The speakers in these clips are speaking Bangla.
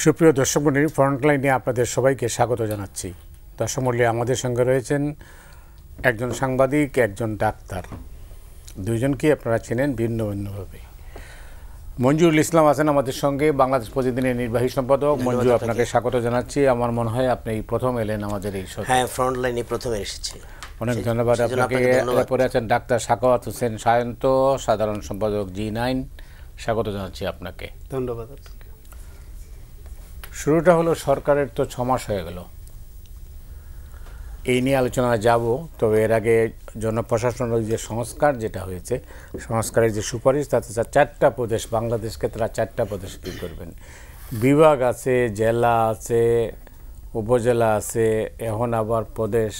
সুপ্রিয় দর্শক মণ্ডলী, ফ্রন্টলাইনে আপনাদের সবাইকে স্বাগত জানাচ্ছি। দর্শক মণ্ডলী, আমাদের সঙ্গে রয়েছেন একজন সাংবাদিক, একজন ডাক্তার। দুইজনকেই আপনারা চেনেন ভিন্ন ভিন্নভাবে। মঞ্জুরুল ইসলাম আছেন আমাদের সঙ্গে, বাংলাদেশ প্রতিদিনের নির্বাহী সম্পাদক। মঞ্জু, আপনাকে স্বাগত জানাচ্ছি। আমার মনে হয় আপনি প্রথম এলেন আমাদের এই শো। হ্যাঁ, ফ্রন্টলাইনে প্রথম এসেছি। অনেক ধন্যবাদ আপনাকে। এরপরে আছেন ডাক্তার সাখাওয়াত হোসেন সায়ন্ত, সাধারণ সম্পাদক G9। স্বাগত জানাচ্ছি আপনাকে। ধন্যবাদ। শুরুটা হলো, সরকারের তো 6 মাস হয়ে গেল, এই নিয়ে আলোচনা যাব। তবে এর আগে জনপ্রশাসনের যে সংস্কার যেটা হয়েছে, সংস্কারের যে সুপারিশ, তাতে 4টা প্রদেশ, বাংলাদেশকে তারা 4টা প্রদেশ কী করবেন। বিভাগ আছে, জেলা আছে, উপজেলা আছে, এখন আবার প্রদেশ।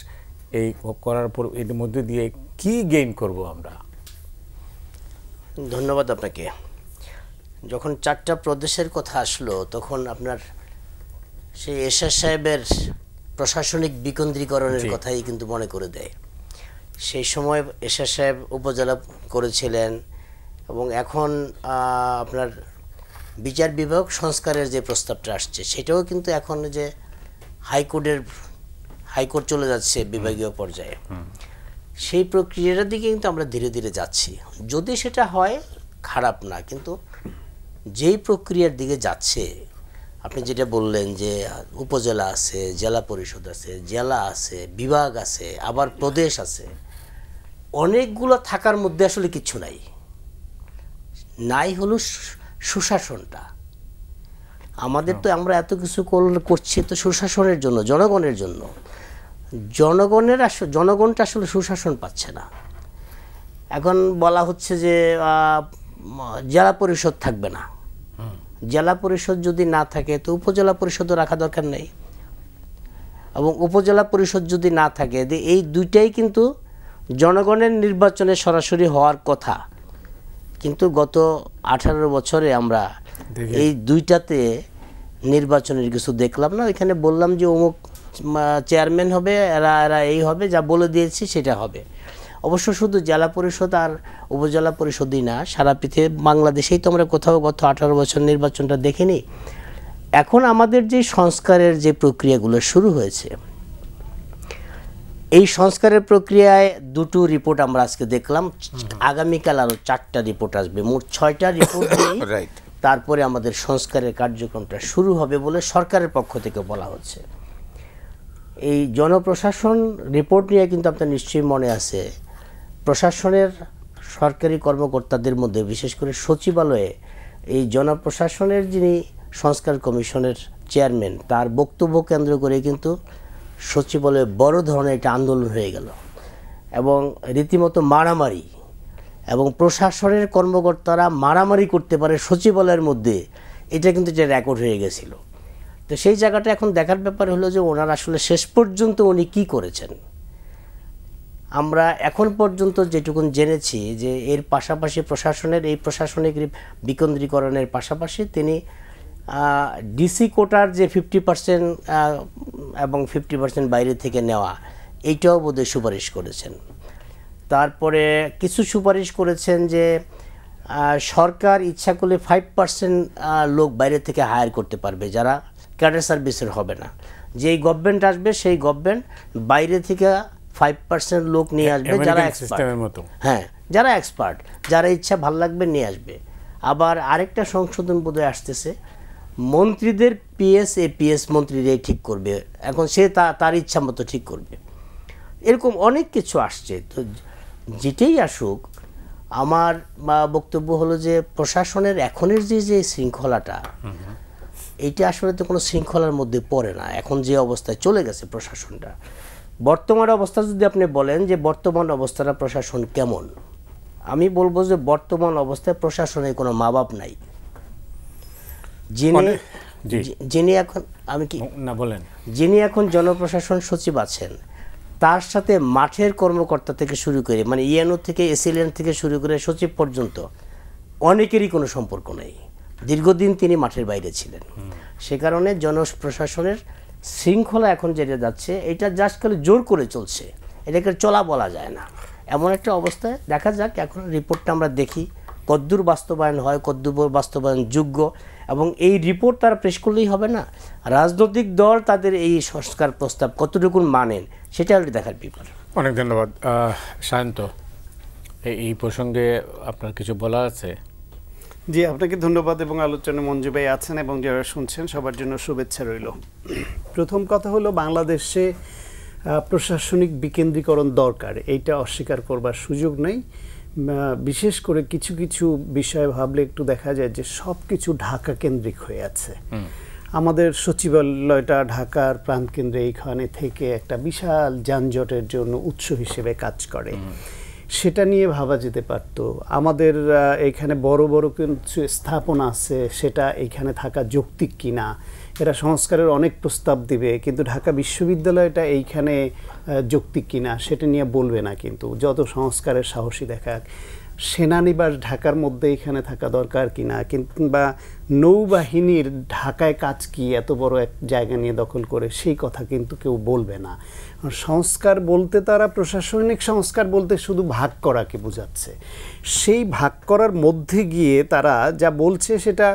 এই করার পর এর মধ্যে দিয়ে কি গেইন করব আমরা? ধন্যবাদ আপনাকে। যখন 4টা প্রদেশের কথা আসলো, তখন আপনার সেই এরশাদ সাহেবের প্রশাসনিক বিকেন্দ্রীকরণের কথাই কিন্তু মনে করে দেয়। সেই সময় এরশাদ সাহেব উপজেলা করেছিলেন, এবং এখন আপনার বিচার বিভাগ সংস্কারের যে প্রস্তাবটা আসছে, সেটাও কিন্তু এখন যে হাইকোর্ট চলে যাচ্ছে বিভাগীয় পর্যায়ে, সেই প্রক্রিয়াটার দিকে কিন্তু আমরা ধীরে ধীরে যাচ্ছি। যদি সেটা হয় খারাপ না, কিন্তু যেই প্রক্রিয়ার দিকে যাচ্ছে, আপনি যেটা বললেন যে উপজেলা আছে, জেলা পরিষদ আছে, জেলা আছে, বিভাগ আছে, আবার প্রদেশ আছে, অনেকগুলো থাকার মধ্যে আসলে কিছু নাই হলো সুশাসনটা। আমাদের তো আমরা এত কিছু করছি তো সুশাসনের জন্য, জনগণের জন্য। জনগণটা আসলে সুশাসন পাচ্ছে না। এখন বলা হচ্ছে যে জেলা পরিষদ থাকবে না। জেলা পরিষদ যদি না থাকে তো উপজেলা পরিষদও রাখা দরকার নেই, এবং উপজেলা পরিষদ যদি না থাকে, এই দুইটাই কিন্তু জনগণের নির্বাচনে সরাসরি হওয়ার কথা, কিন্তু গত 18 বছরে আমরা এই দুইটাতে নির্বাচনের কিছু দেখলাম না। এখানে বললাম যে অমুক চেয়ারম্যান হবে, এরা এই হবে, যা বলে দিয়েছি সেটা হবে। অবশ্য শুধু জেলা পরিষদ আর উপজেলা পরিষদই না, সারা পৃথিবী বাংলাদেশেই তো আমরা কোথাও গত 18 বছর নির্বাচনটা দেখিনি। এখন আমাদের যে সংস্কারের যে প্রক্রিয়াগুলো শুরু হয়েছে, এই সংস্কারের প্রক্রিয়ায় 2টো রিপোর্ট আমরা আজকে দেখলাম। আগামীকাল আরও 4টা রিপোর্ট আসবে, মোট 6টা রিপোর্ট দিয়ে তারপরে আমাদের সংস্কারের কার্যক্রমটা শুরু হবে বলে সরকারের পক্ষ থেকে বলা হচ্ছে। এই জনপ্রশাসন রিপোর্ট নিয়ে কিন্তু আপনার নিশ্চয়ই মনে আছে, প্রশাসনের সরকারি কর্মকর্তাদের মধ্যে, বিশেষ করে সচিবালয়ে এই জনপ্রশাসনের যিনি সংস্কার কমিশনের চেয়ারম্যান, তার বক্তব্য কেন্দ্র করে কিন্তু সচিবালয়ে বড় ধরনের একটা আন্দোলন হয়ে গেল, এবং রীতিমতো মারামারি, এবং প্রশাসনের কর্মকর্তারা মারামারি করতে পারে সচিবালয়ের মধ্যে, এটা কিন্তু যে রেকর্ড হয়ে গেছিল। তো সেই জায়গাটা এখন দেখার ব্যাপার হলো যে ওনারা আসলে শেষ পর্যন্ত উনি কী করেছেন। আমরা এখন পর্যন্ত যেটুকুন জেনেছি যে এর পাশাপাশি প্রশাসনের এই প্রশাসনিক বিকেন্দ্রীকরণের পাশাপাশি তিনি ডিসি কোটার যে 50% এবং 50% বাইরে থেকে নেওয়া, এইটাও বোধহয় সুপারিশ করেছেন। তারপরে কিছু সুপারিশ করেছেন যে সরকার ইচ্ছা করলে 5% লোক বাইরে থেকে হায়ার করতে পারবে, যারা ক্যাডার সার্ভিসের হবে না। যেই গভর্নমেন্ট আসবে সেই গভর্নমেন্ট বাইরে থেকে 5% লোক নিয়ে আসবে, যারা এক্সপার্ট। হ্যাঁ, যারা এক্সপার্ট, যারা ইচ্ছা ভাল লাগবে নিয়ে আসবে। আবার আরেকটা সংশোধন বোধহয় আসতেছে, মন্ত্রীদের পিএস এপিএস মন্ত্রীরাই ঠিক করবে, এখন সে তার ইচ্ছা মতো ঠিক করবে। এরকম অনেক কিছু আসছে। তো যেটাই আসুক, আমার বক্তব্য হলো যে প্রশাসনের এখনের যে শৃঙ্খলাটা, এইটা আসলে তো কোনো শৃঙ্খলার মধ্যে পড়ে না। এখন যে অবস্থায় চলে গেছে প্রশাসনটা, বর্তমান অবস্থা যদি আপনি বলেন যে বর্তমান অবস্থাটা প্রশাসন কেমন, আমি বলবো যে বর্তমান অবস্থায় প্রশাসনের কোনো মা বাপ নাই। যিনি এখন যিনি এখন জনপ্রশাসন সচিব আছেন, তার সাথে মাঠের কর্মকর্তা থেকে শুরু করে, মানে ইএনও থেকে এসিলিয়ান থেকে শুরু করে সচিব পর্যন্ত অনেকেরই কোনো সম্পর্ক নেই। দীর্ঘদিন তিনি মাঠের বাইরে ছিলেন। সে কারণে জনপ্রশাসনের শৃঙ্খলা এখন যেটা যাচ্ছে, এটা জাস্ট খালি জোর করে চলছে, এটাকে চলা বলা যায় না, এমন একটা অবস্থায়। দেখা যাক, এখন রিপোর্টটা আমরা দেখি কদ্দূর বাস্তবায়ন হয়, কদ্দূর বাস্তবায়ন যোগ্য, এবং এই রিপোর্ট তারা পেশ করলেই হবে না, রাজনৈতিক দল তাদের এই সংস্কার প্রস্তাব কতটুকু মানেন সেটা দেখার ব্যাপার। অনেক ধন্যবাদ। সায়ন্ত, এই প্রসঙ্গে আপনার কিছু বলা আছে? জি, আপনাকে ধন্যবাদ এবং আলোচনা মঞ্জু ভাই আছেন এবং যারা শুনছেন সবার জন্য শুভেচ্ছা রইল। প্রথম কথা হলো, বাংলাদেশে প্রশাসনিক বিকেন্দ্রীকরণ দরকার, এইটা অস্বীকার করবার সুযোগ নেই। বিশেষ করে কিছু কিছু বিষয় ভাবলে একটু দেখা যায় যে সব কিছু ঢাকা কেন্দ্রিক হয়ে আছে। আমাদের সচিবালয়টা ঢাকার প্রাণকেন্দ্রে এইখানে থেকে একটা বিশাল যানজটের জন্য উৎস হিসেবে কাজ করে, সেটা নিয়ে ভাবা যেতে পারতো। আমাদের এখানে বড় বড় কিছু স্থাপনা আছে, সেটা এইখানে থাকা যৌক্তিক কিনা, এরা সংস্কারের অনেক প্রস্তাব দিবে, কিন্তু ঢাকা বিশ্ববিদ্যালয়টা এইখানে যৌক্তিক কিনা সেটা নিয়ে বলবে না। কিন্তু যত সংস্কারের সাহসী দেখাক, সেনানিবাস ঢাকার মধ্যে এখানে থাকা দরকার কিনা, কিংবা নৌবাহিনীর ঢাকায় কাজ কি এত বড় এক জায়গা নিয়ে দখল করে, সেই কথা কিন্তু কেউ বলবে না। সংস্কার বলতে তারা প্রশাসনিক সংস্কার বলতে শুধু ভাগ করাকে বোঝাচ্ছে। সেই ভাগ করার মধ্যে গিয়ে তারা যা বলছে সেটা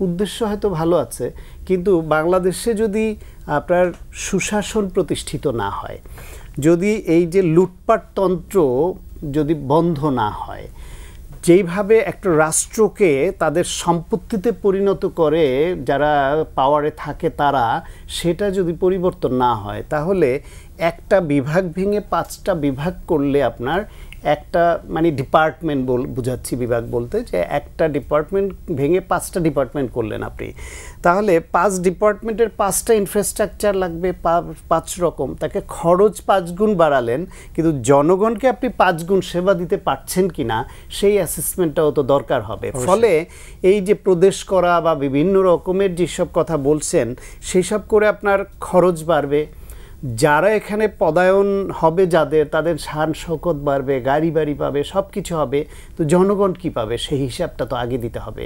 উদ্দেশ্য হয়তো ভালো আছে, কিন্তু বাংলাদেশে যদি আপনার সুশাসন প্রতিষ্ঠিত না হয়, যদি এই যে লুটপাটতন্ত্র যদি বন্ধ না হয়, যেইভাবে একটা রাষ্ট্রকে তাদের সম্পত্তিতে পরিণত করে যারা পাওয়ারে থাকে তারা, সেটা যদি পরিবর্তন না হয়, তাহলে একটা বিভাগ ভেঙে 5টা বিভাগ করলে আপনার একটা মানে ডিপার্টমেন্ট বুঝাচ্ছি, বিভাগ বলতে যে একটা ডিপার্টমেন্ট ভেঙে 5টা ডিপার্টমেন্ট করলেন আপনি, তাহলে 5 ডিপার্টমেন্টের 5টা ইনফ্রাস্ট্রাকচার লাগবে 5 রকম, তাকে খরচ 5 গুণ বাড়ালেন, কিন্তু জনগণকে আপনি 5 গুণ সেবা দিতে পারছেন কিনা সেই অ্যাসেসমেন্টটাও তো দরকার হবে। ফলে এই যে প্রদেশ করা বা বিভিন্ন রকমের যেসব কথা বলছেন, সেই সব করে আপনার খরচ বাড়বে, যারা এখানে পদায়ন হবে যাদের, তাদের শান শৌকত বাড়বে, গাড়ি বাড়ি পাবে, সব কিছু হবে, তো জনগণ কি পাবে সেই হিসাবটা তো আগে দিতে হবে।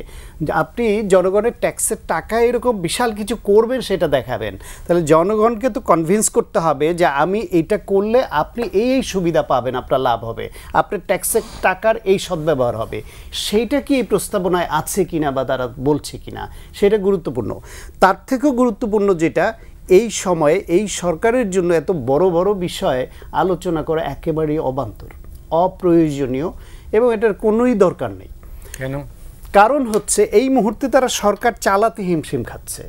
আপনি জনগণের ট্যাক্সের টাকা এরকম বিশাল কিছু করবেন সেটা দেখাবেন, তাহলে জনগণকে তো কনভিন্স করতে হবে যে আমি এটা করলে আপনি এই সুবিধা পাবেন, আপনার লাভ হবে, আপনার ট্যাক্সের টাকার এই সদ্ব্যবহার হবে, সেইটা কি এই প্রস্তাবনায় আছে কিনা বা তারা বলছে কিনা সেটা গুরুত্বপূর্ণ। তার থেকেও গুরুত্বপূর্ণ যেটা, এই সময়ে এই সরকারের জন্য এত বড় বড় বিষয়ে আলোচনা করা একেবারেই অবান্তর, অপ্রয়োজনীয়, এবং এটার কোনোই দরকার নেই। কেন? কারণ হচ্ছে এই মুহূর্তে তারা সরকার চালাতে হিমশিম খাচ্ছে।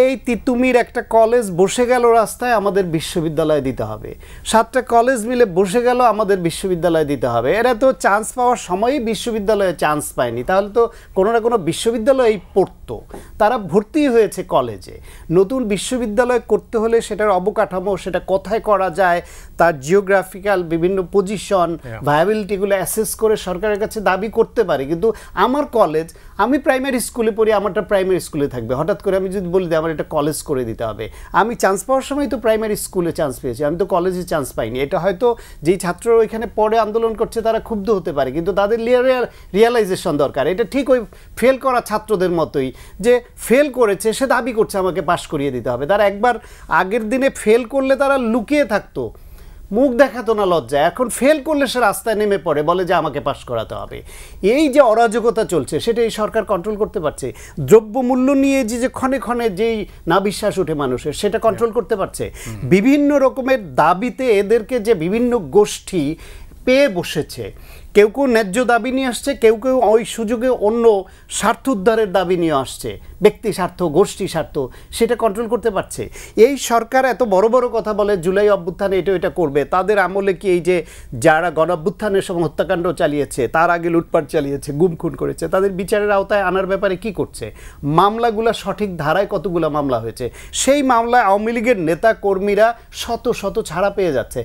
এই তিতুমির একটা কলেজ বসে গেল রাস্তায়, আমাদের বিশ্ববিদ্যালয় দিতে হবে, 7টা কলেজ মিলে বসে গেল, আমাদের বিশ্ববিদ্যালয় দিতে হবে। এরা তো চান্স পাওয়ার সময়ই বিশ্ববিদ্যালয়ে চান্স পায়নি, তাহলে তো কোনো না কোনো বিশ্ববিদ্যালয়েই পড়তো, তারা ভর্তি হয়েছে কলেজে। নতুন বিশ্ববিদ্যালয় করতে হলে সেটার অবকাঠামো, সেটা কোথায় করা যায়, তার জিওগ্রাফিক্যাল বিভিন্ন পজিশন, ভায়াবিলিটিগুলো অ্যাসেস করে সরকারের কাছে দাবি করতে পারে। কিন্তু আমার কলেজ, আমি প্রাইমারি স্কুলে পড়ি, আমারটা প্রাইমারি স্কুলে থাকবে, হঠাৎ করে আমি যদি বলি আমার এটা কলেজ করে দিতে হবে, আমি চান্স পাওয়ার সময় তো প্রাইমারি স্কুলে চান্স পেয়েছি, আমি তো কলেজে চান্স পাইনি। এটা হয়তো যেই ছাত্ররা ওইখানে পড়ে আন্দোলন করছে তারা ক্ষুব্ধ হতে পারে, কিন্তু তাদের রিয়ালাইজেশন দরকার। এটা ঠিক ওই ফেল করা ছাত্রদের মতোই, যে ফেল করেছে সে দাবি করছে আমাকে পাশ করিয়ে দিতে হবে। তারা একবার আগের দিনে ফেল করলে তারা লুকিয়ে থাকতো, মুখ দেখাতো না লজ্জায়, এখন ফেল করলে সে রাস্তায় নেমে পড়ে, বলে যে আমাকে পাশ করাতে হবে। এই যে অরাজকতা চলছে সেটা এই সরকার কন্ট্রোল করতে পারছে। দ্রব্যমূল্য নিয়ে যে ক্ষণে ক্ষণে যেই না বিশ্বাস ওঠে মানুষের, সেটা কন্ট্রোল করতে পারছে। বিভিন্ন রকমের দাবিতে এদেরকে যে বিভিন্ন গোষ্ঠী পেয়ে বসেছে, কেউ কেউ ন্যায্য দাবি নিয়ে আসছে, কেউ কেউ ওই সুযোগে অন্য স্বার্থ উদ্ধারের দাবি নিয়ে আসছে, ব্যক্তি স্বার্থ, গোষ্ঠী স্বার্থ, সেটা কন্ট্রোল করতে পারছে। এই সরকার এত বড় বড় কথা বলে জুলাই অভ্যুত্থানে এটা করবে, তাদের আমলে কি এই যে যারা গণ অভ্যুত্থানের সময় হত্যাকাণ্ড চালিয়েছে, তার আগে লুটপাট চালিয়েছে, গুম খুন করেছে, তাদের বিচারের আওতায় আনার ব্যাপারে কি করছে? মামলাগুলো সঠিক ধারায় কতগুলো মামলা হয়েছে, সেই মামলায় আওয়ামী লীগের নেতা কর্মীরা শত শত ছাড়া পেয়ে যাচ্ছে।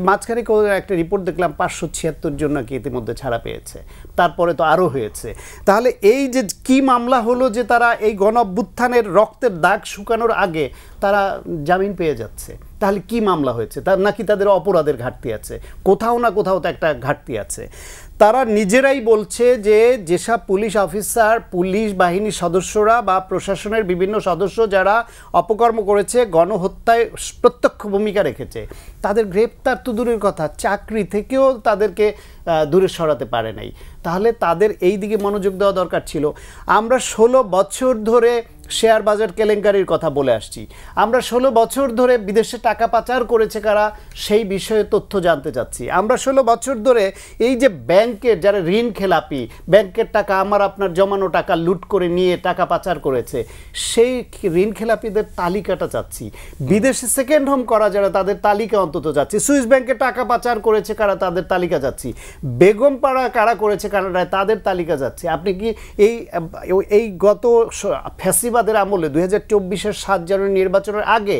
মাঝখানে একটা রিপোর্ট দেখলাম 576 জন নাকি ইতিমধ্যে ছাড়া পেয়েছে, তারপরে তো আরও হয়েছে। তাহলে এই যে কি মামলা হলো যে তারা এই গণ অভ্যুত্থানের রক্তের দাগ শুকানোর আগে তারা জামিন পেয়ে যাচ্ছে, তাহলে কি মামলা হয়েছে? তার নাকি তাদের অপরাধের ঘাটতি আছে, কোথাও না কোথাও তো একটা ঘাটতি আছে। তারা নিজেরাই বলছে যে যেসব পুলিশ অফিসার, পুলিশ বাহিনীর সদস্যরা বা প্রশাসনের বিভিন্ন সদস্য যারা অপকর্ম করেছে, গণহত্যায় প্রত্যক্ষ ভূমিকা রেখেছে, তাদের গ্রেপ্তার তো দূরের কথা, চাকরি থেকেও তাদেরকে দূরে সরাতে পারে নাই। তাহলে তাদের এই দিকে মনোযোগ দেওয়া দরকার ছিল। আমরা 16 বছর ধরে শেয়ার বাজার কেলেঙ্কারির কথা বলে আসছি, আমরা 16 বছর ধরে বিদেশে টাকা পাচার করেছে কারা সেই বিষয়ে তথ্য জানতে চাচ্ছি। আমরা 16 বছর ধরে এই যে ব্যাংকের যারা ঋণ খেলাপি, ব্যাংকের টাকা আমার আপনার জমানো টাকা লুট করে নিয়ে টাকা পাচার করেছে, সেই ঋণ খেলাপিদের তালিকাটা চাচ্ছি। বিদেশে সেকেন্ড হোম করা যারা তাদের তালিকা অন্তত যাচ্ছি। সুইস ব্যাংকে টাকা পাচার করেছে কারা তাদের তালিকা যাচ্ছি। বেগমপাড়া কারা করেছে কানাডায় তাদের তালিকা যাচ্ছে। আপনি কি এই গত ফ্যাসিবাদের আমলে 2024-এর 7 জানুয়ারি নির্বাচনের আগে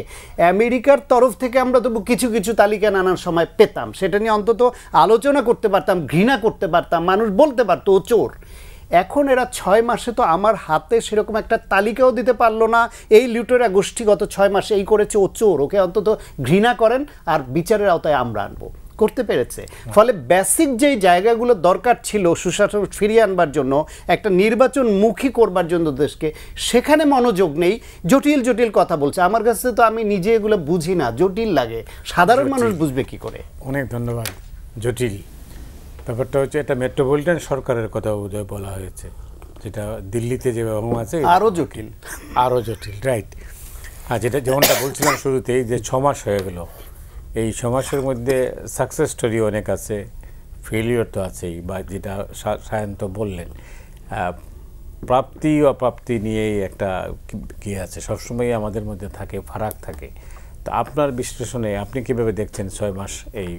আমেরিকার তরফ থেকে আমরা তবু কিছু কিছু তালিকা নানার সময় পেতাম, সেটা নিয়ে অন্তত আলোচনা করতে পারতাম, ঘৃণা করতে পারতাম, মানুষ বলতে পারতো ও চোর। এখন এরা 6 মাসে তো আমার হাতে সেরকম একটা তালিকাও দিতে পারলো না। এই লুটেরা গোষ্ঠী গত 6 মাসে এই করেছে, ও চোর, ওকে অন্তত ঘৃণা করেন আর বিচারের আওতায় আমরা আনবো, করতে পেরেছে। ফলে বেসিক যেই জায়গাগুলো দরকার ছিল সুশাসন ফিরিয়ে আনবার জন্য, একটা নির্বাচন মুখী করবার জন্য দেশকে, সেখানে মনোযোগ নেই, জটিল জটিল কথা বলছে। আমার কাছে তো আমি নিজে এগুলো বুঝি না, জটিল লাগে, সাধারণ মানুষ বুঝবে কি করে? অনেক ধন্যবাদ। জটিল ব্যাপারটা হচ্ছে এটা মেট্রোপলিটন সরকারের কথা বোধহয় বলা হয়েছে, যেটা দিল্লিতে যে ব্যবহার আছে আরও জটিল, রাইট। আর যেটা যেমনটা বলছিলাম শুরুতেই যে 6 মাস হয়ে গেল, এই 6 মাসের মধ্যে সাকসেস স্টোরি অনেক আছে, ফেলিওর তো আছেই, বা যেটা সায়ন্ত বললেন প্রাপ্তি অপ্রাপ্তি নিয়েই একটা কি আছে, সবসময় আমাদের মধ্যে থাকে, ফারাক থাকে। তো আপনার বিশ্লেষণে আপনি কিভাবে দেখছেন 6 মাস এই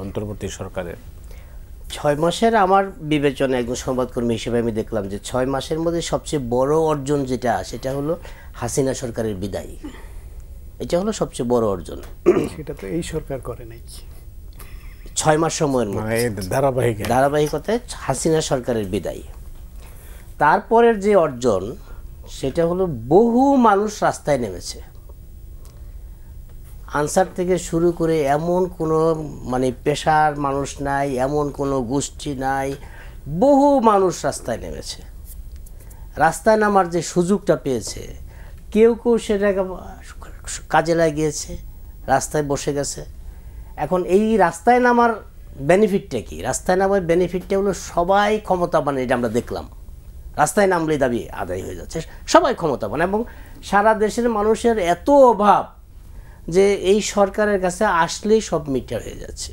অন্তর্বর্তী সরকারের? 6 মাসের আমার বিবেচনায় একজন সংবাদকর্মী হিসেবে আমি দেখলাম যে 6 মাসের মধ্যে সবচেয়ে বড় অর্জন যেটা, সেটা হলো হাসিনা সরকারের বিদায়। এটা হলো সবচেয়ে বড় অর্জন। সেটা তো এই সরকার করে নাই। 6 মাস সময়ের মধ্যে ধারাবাহিকতায় হাসিনা সরকারের বিদায়। তারপরের যে অর্জন সেটা হলো বহু মানুষ রাস্তায় নেমেছে। আনসার থেকে শুরু করে এমন কোনো পেশার মানুষ নাই, এমন কোনো গোষ্ঠী নাই, বহু মানুষ রাস্তায় নেমেছে। রাস্তায় নামার যে সুযোগটা পেয়েছে, কেউ কেউ সেটাকে কাজে লাগিয়েছে, রাস্তায় বসে গেছে। এখন এই রাস্তায় নামার বেনিফিটটা কি? রাস্তায় নামার বেনিফিটটা হলো সবাই ক্ষমতাবান। এটা আমরা দেখলাম, রাস্তায় নামলেই দাবি আদায় হয়ে যাচ্ছে, সবাই ক্ষমতাবান। এবং সারা দেশের মানুষের এত অভাব যে এই সরকারের কাছে আসলেই সব মিটার হয়ে যাচ্ছে।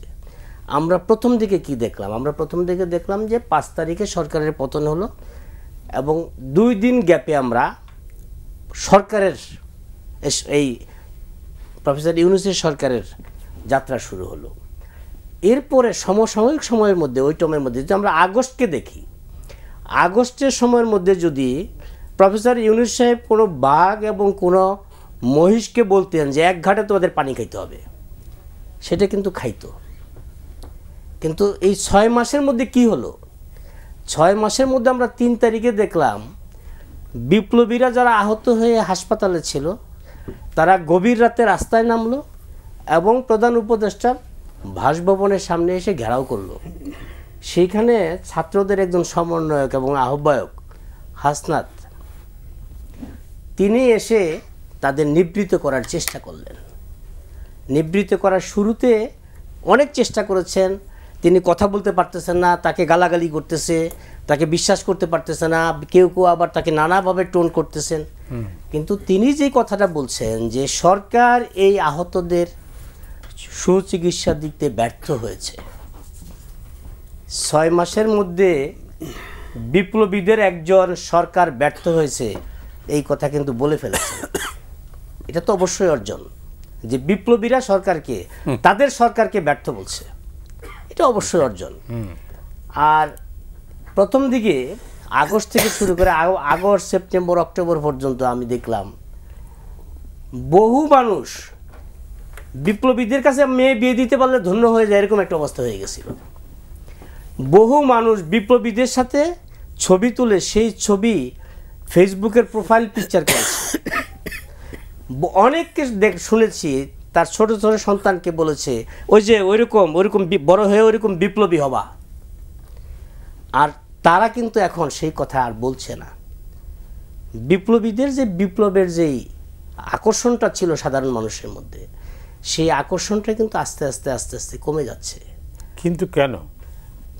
আমরা প্রথম দিকে কি দেখলাম? আমরা প্রথম দিকে দেখলাম যে 5 তারিখে সরকারের পতন হলো এবং 2 দিন গ্যাপে আমরা সরকারের এই প্রফেসর ইউনূসের সরকারের যাত্রা শুরু হলো। এরপরে সমসাময়িক সময়ের মধ্যে, ওই টাইমের মধ্যে যদি আমরা আগস্টকে দেখি, আগস্টের সময়ের মধ্যে যদি প্রফেসর ইউনূস সাহেব কোনো বাঘ এবং কোনো মহিষকে বলতেন যে 1 ঘাটে তোমাদের পানি খাইতে হবে, সেটা কিন্তু খাইতো। কিন্তু এই 6 মাসের মধ্যে কি হলো? 6 মাসের মধ্যে আমরা 3 তারিখে দেখলাম বিপ্লবীরা যারা আহত হয়ে হাসপাতালে ছিল তারা গভীর রাতে রাস্তায় নামলো এবং প্রধান উপদেষ্টার বাসভবনের সামনে এসে ঘেরাও করলো। সেইখানে ছাত্রদের একজন সমন্বয়ক এবং আহ্বায়ক হাসনাত, তিনি এসে তাদের নিবৃত্ত করার চেষ্টা করলেন। নিবৃত্ত করার শুরুতে অনেক চেষ্টা করেছেন, তিনি কথা বলতে পারতেছেন না, তাকে গালাগালি করতেছে, তাকে বিশ্বাস করতে পারতেছে না, কেউ কেউ আবার তাকে নানাভাবে টোন করতেছেন। কিন্তু তিনি যে কথাটা বলছেন যে সরকার এই আহতদের সুচিকিৎসা দিতে ব্যর্থ হয়েছে, 6 মাসের মধ্যে বিপ্লবীদের একজন সরকার ব্যর্থ হয়েছে, এই কথা কিন্তু বলে ফেলেছে। এটা তো অবশ্যই অর্জন যে বিপ্লবীরা সরকারকে, তাদের সরকারকে ব্যর্থ বলছে, এটা অবশ্যই অর্জন। আর প্রথম দিকে আগস্ট থেকে শুরু করে আগস্ট, সেপ্টেম্বর, অক্টোবর পর্যন্ত আমি দেখলাম বহু মানুষ বিপ্লবীদের কাছে মেয়ে বিয়ে দিতে পারলে ধন্য হয়ে যায়, এরকম একটা অবস্থা হয়ে গেছিল। বহু মানুষ বিপ্লবীদের সাথে ছবি তুলে সেই ছবি ফেসবুকের প্রোফাইল পিকচার করেছে। অনেককে শুনেছি তার ছোট ছোট সন্তানকে বলেছে ওই যে ওইরকম বড় হয়ে ওইরকম বিপ্লবী হবা। আর তারা কিন্তু এখন সেই কথা আর বলছে না। বিপ্লবীদের যে বিপ্লবের যেই আকর্ষণটা ছিল সাধারণ মানুষের মধ্যে, সেই আকর্ষণটা কিন্তু আস্তে আস্তে কমে যাচ্ছে। কিন্তু কেন?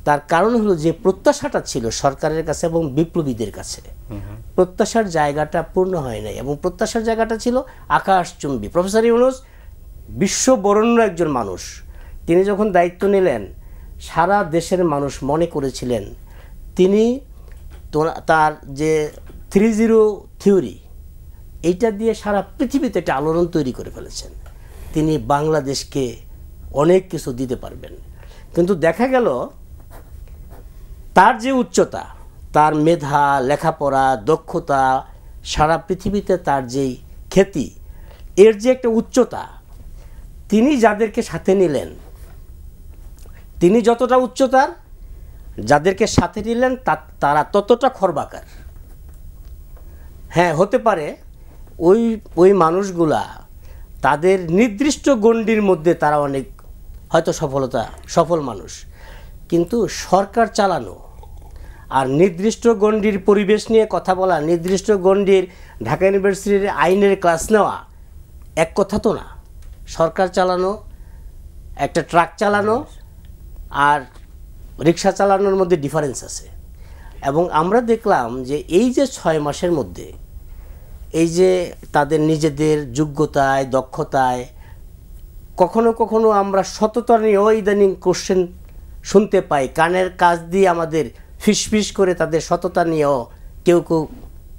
তার কারণ হলো যে প্রত্যাশাটা ছিল সরকারের কাছে এবং বিপ্লবীদের কাছে, প্রত্যাশার জায়গাটা পূর্ণ হয় নাই, এবং প্রত্যাশার জায়গাটা ছিল আকাশচুম্বী। প্রফেসর ইউনূস বিশ্ববরেণ্য একজন মানুষ, তিনি যখন দায়িত্ব নিলেন সারা দেশের মানুষ মনে করেছিলেন তিনি তার যে 3-0 থিওরি এইটা দিয়ে সারা পৃথিবীতে একটা আলোড়ন তৈরি করে ফেলেছেন, তিনি বাংলাদেশকে অনেক কিছু দিতে পারবেন। কিন্তু দেখা গেল তার যে উচ্চতা, তার মেধা, লেখাপড়া, দক্ষতা, সারা পৃথিবীতে তার যেই খ্যাতি, এর যে একটা উচ্চতা, তিনি যাদেরকে সাথে নিলেন, তিনি যতটা উচ্চতার, যাদেরকে সাথে নিলেন তারা ততটা খর্বাকার। হ্যাঁ, হতে পারে ওই মানুষগুলা তাদের নির্দিষ্ট গণ্ডির মধ্যে তারা অনেক হয়তো সফল মানুষ, কিন্তু সরকার চালানো আর নির্দিষ্ট গণ্ডির পরিবেশ নিয়ে কথা বলা, নির্দিষ্ট গণ্ডির ঢাকা ইউনিভার্সিটির আইনের ক্লাস নেওয়া এক কথা তো না। সরকার চালানো, একটা ট্রাক চালানো আর রিক্সা চালানোর মধ্যে ডিফারেন্স আছে। এবং আমরা দেখলাম যে এই যে 6 মাসের মধ্যে এই যে তাদের নিজেদের যোগ্যতায়, দক্ষতায়, কখনো কখনো আমরা সততা নিয়েও ইদানিং কোশ্চেন শুনতে পাই, কানের কাজ দিয়ে আমাদের ফিসফিস করে তাদের সততা নিয়েও কেউ কেউ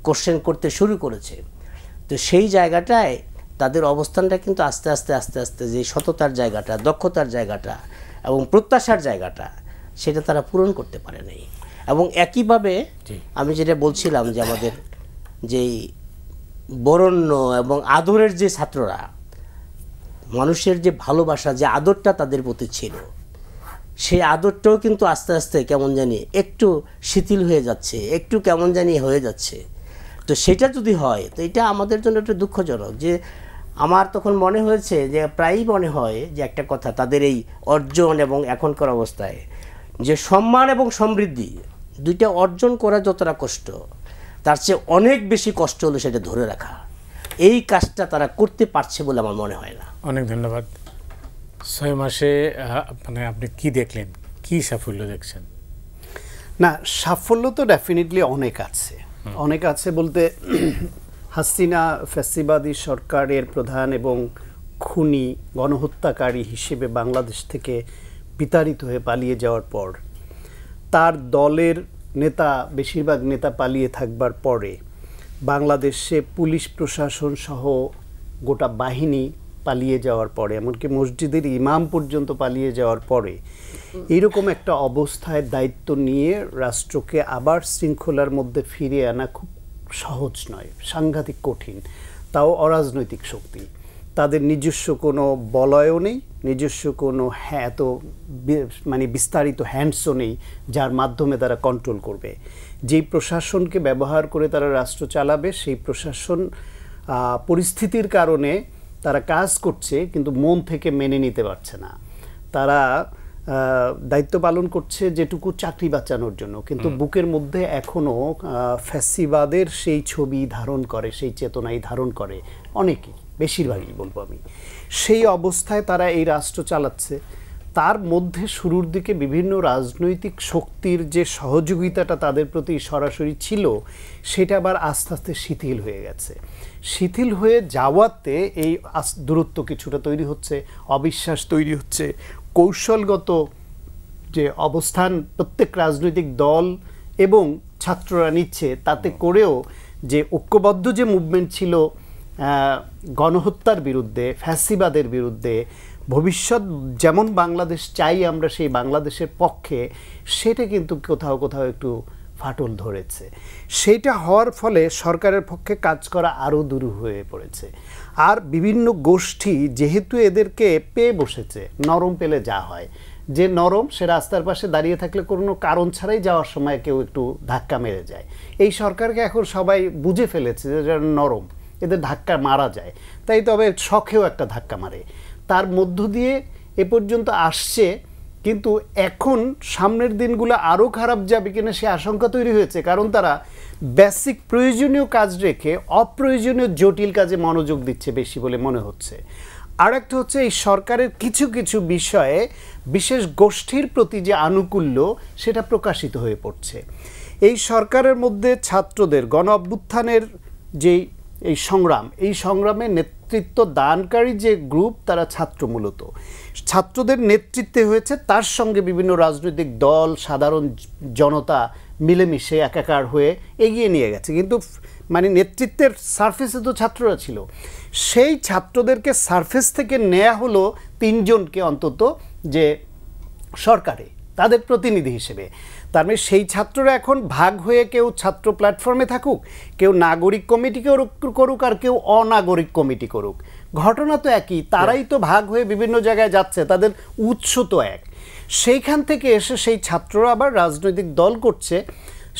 কোশ্চেন করতে শুরু করেছে। তো সেই জায়গাটায় তাদের অবস্থানটা কিন্তু আস্তে আস্তে যে সততার জায়গাটা, দক্ষতার জায়গাটা এবং প্রত্যাশার জায়গাটা, সেটা তারা পূরণ করতে পারে নাই। এবং একইভাবে আমি যেটা বলছিলাম যে আমাদের যেই বরেণ্য এবং আদরের যে ছাত্ররা, মানুষের যে ভালোবাসা, যে আদরটা তাদের প্রতি ছিল, সেই আদরটাও কিন্তু আস্তে আস্তে কেমন জানি একটু শিথিল হয়ে যাচ্ছে, একটু কেমন জানি হয়ে যাচ্ছে। তো সেটা যদি হয় তো এটা আমাদের জন্য একটু দুঃখজনক। যে আমার তখন মনে হয়েছে যে প্রায়ই মনে হয় যে একটা কথা, তাদের এই অর্জন এবং এখনকার অবস্থায় যে সম্মান এবং সমৃদ্ধি দুইটা অর্জন করা যতটা কষ্ট, তার চেয়ে অনেক বেশি কষ্ট হলো সেটা ধরে রাখা। এই কাজটা তারা করতে পারছে বলে আমার মনে হয় না। অনেক ধন্যবাদ। 6 মাসে মানে আপনি কি দেখলেন, কি সাফল্য দেখছেন? না, সাফল্য তো ডেফিনেটলি অনেক আছে বলতে হাসিনা ফ্যাসিবাদী সরকারের প্রধান এবং খুনি, গণহত্যাকারী হিসেবে বাংলাদেশ থেকে বিতাড়িত হয়ে পালিয়ে যাওয়ার পর, তার দলের নেতা, বেশিরভাগ নেতা পালিয়ে থাকবার পরে, বাংলাদেশে পুলিশ প্রশাসন সহ গোটা বাহিনী পালিয়ে যাওয়ার পরে, এমনকি মসজিদের ইমাম পর্যন্ত পালিয়ে যাওয়ার পরে, এইরকম একটা অবস্থায় দায়িত্ব নিয়ে রাষ্ট্রকে আবার শৃঙ্খলার মধ্যে ফিরিয়ে আনা খুব সহজ নয়, সাংঘাতিক কঠিন। তাও অরাজনৈতিক শক্তি, তাদের নিজস্ব কোনো বলয়ও নেই, নিজস্ব কোনো মানে বিস্তারিত হ্যান্ডসও নেই যার মাধ্যমে তারা কন্ট্রোল করবে। যেই প্রশাসনকে ব্যবহার করে তারা রাষ্ট্র চালাবে, সেই প্রশাসন পরিস্থিতির কারণে তারা কাজ করছে কিন্তু মন থেকে মেনে নিতে পারছে না। তারা দায়িত্ব পালন করছে যেটুকু চাকরি বাঁচানোর জন্য, কিন্তু বুকের মধ্যে এখনও ফ্যাসিবাদের সেই ছবি ধারণ করে, সেই চেতনাই ধারণ করে অনেকেই, বেশিরভাগই বলবো আমি। সেই অবস্থায় তারা এই রাষ্ট্র চালাচ্ছে। তার মধ্যে শুরুর দিকে বিভিন্ন রাজনৈতিক শক্তির যে সহযোগিতাটা তাদের প্রতি সরাসরি ছিল, সেটা আবার আস্তে আস্তে শিথিল হয়ে গেছে। শিথিল হয়ে যাওয়াতে এই দূরত্ব কিছুটা তৈরি হচ্ছে, অবিশ্বাস তৈরি হচ্ছে, কৌশলগত যে অবস্থান প্রত্যেক রাজনৈতিক দল এবং ছাত্ররা নিচ্ছে, তাতে করেও যে ঐক্যবদ্ধ যে মুভমেন্ট ছিল গণহত্যার বিরুদ্ধে, ফ্যাসিবাদের বিরুদ্ধে, ভবিষ্যৎ যেমন বাংলাদেশ চাই আমরা সেই বাংলাদেশের পক্ষে, সেটা কিন্তু কোথাও কোথাও একটু ফাটল ধরেছে। সেইটা হওয়ার ফলে সরকারের পক্ষে কাজ করা আরও দুরূহ হয়ে পড়েছে। আর বিভিন্ন গোষ্ঠী যেহেতু এদেরকে পেয়ে বসেছে, নরম পেলে যা হয়, যে নরম সে রাস্তার পাশে দাঁড়িয়ে থাকলে কোনো কারণ ছাড়াই যাওয়ার সময় কেউ একটু ধাক্কা মেরে যায়। এই সরকারকে এখন সবাই বুঝে ফেলেছে যে যারা নরম, এদের ধাক্কা মারা যায়, তাই তবে শখেও একটা ধাক্কা মারে। তার মধ্য দিয়ে এ পর্যন্ত আসছে, কিন্তু এখন সামনের দিনগুলো আরও খারাপ যাবে কিনা সে আশঙ্কা তৈরি হয়েছে। কারণ তারা বেসিক প্রয়োজনীয় কাজ রেখে অপ্রয়োজনীয় জটিল কাজে মনোযোগ দিচ্ছে বেশি বলে মনে হচ্ছে। আর একটা হচ্ছে এই সরকারের কিছু কিছু বিষয়ে বিশেষ গোষ্ঠীর প্রতি যে আনুকূল্য সেটা প্রকাশিত হয়ে পড়ছে। এই সরকারের মধ্যে ছাত্রদের গণ অভ্যুত্থানের যে এই সংগ্রামে নেতৃত্ব দানকারী যে গ্রুপ তারা ছাত্র, মূলত ছাত্রদের নেতৃত্বে হয়েছে, তার সঙ্গে বিভিন্ন রাজনৈতিক দল, সাধারণ জনতা মিলেমিশে একাকার হয়ে এগিয়ে নিয়ে গেছে। কিন্তু মানে নেতৃত্বের সারফেসে তো ছাত্ররা ছিল, সেই ছাত্রদেরকে সারফেস থেকে নেওয়া হলো 3 জনকে অন্তত যে সরকারে তাদের প্রতিনিধি হিসেবে। তার মানে সেই ছাত্ররা এখন ভাগ হয়ে কেউ ছাত্র প্ল্যাটফর্মে থাকুক, কেউ নাগরিক কমিটি করুক, আর কেউ অনাগরিক কমিটি করুক, ঘটনা তো একই। তারাই তো ভাগ হয়ে বিভিন্ন জায়গায় যাচ্ছে, তাদের উৎস তো এক। সেইখান থেকে এসে সেই ছাত্ররা আবার রাজনৈতিক দল করছে,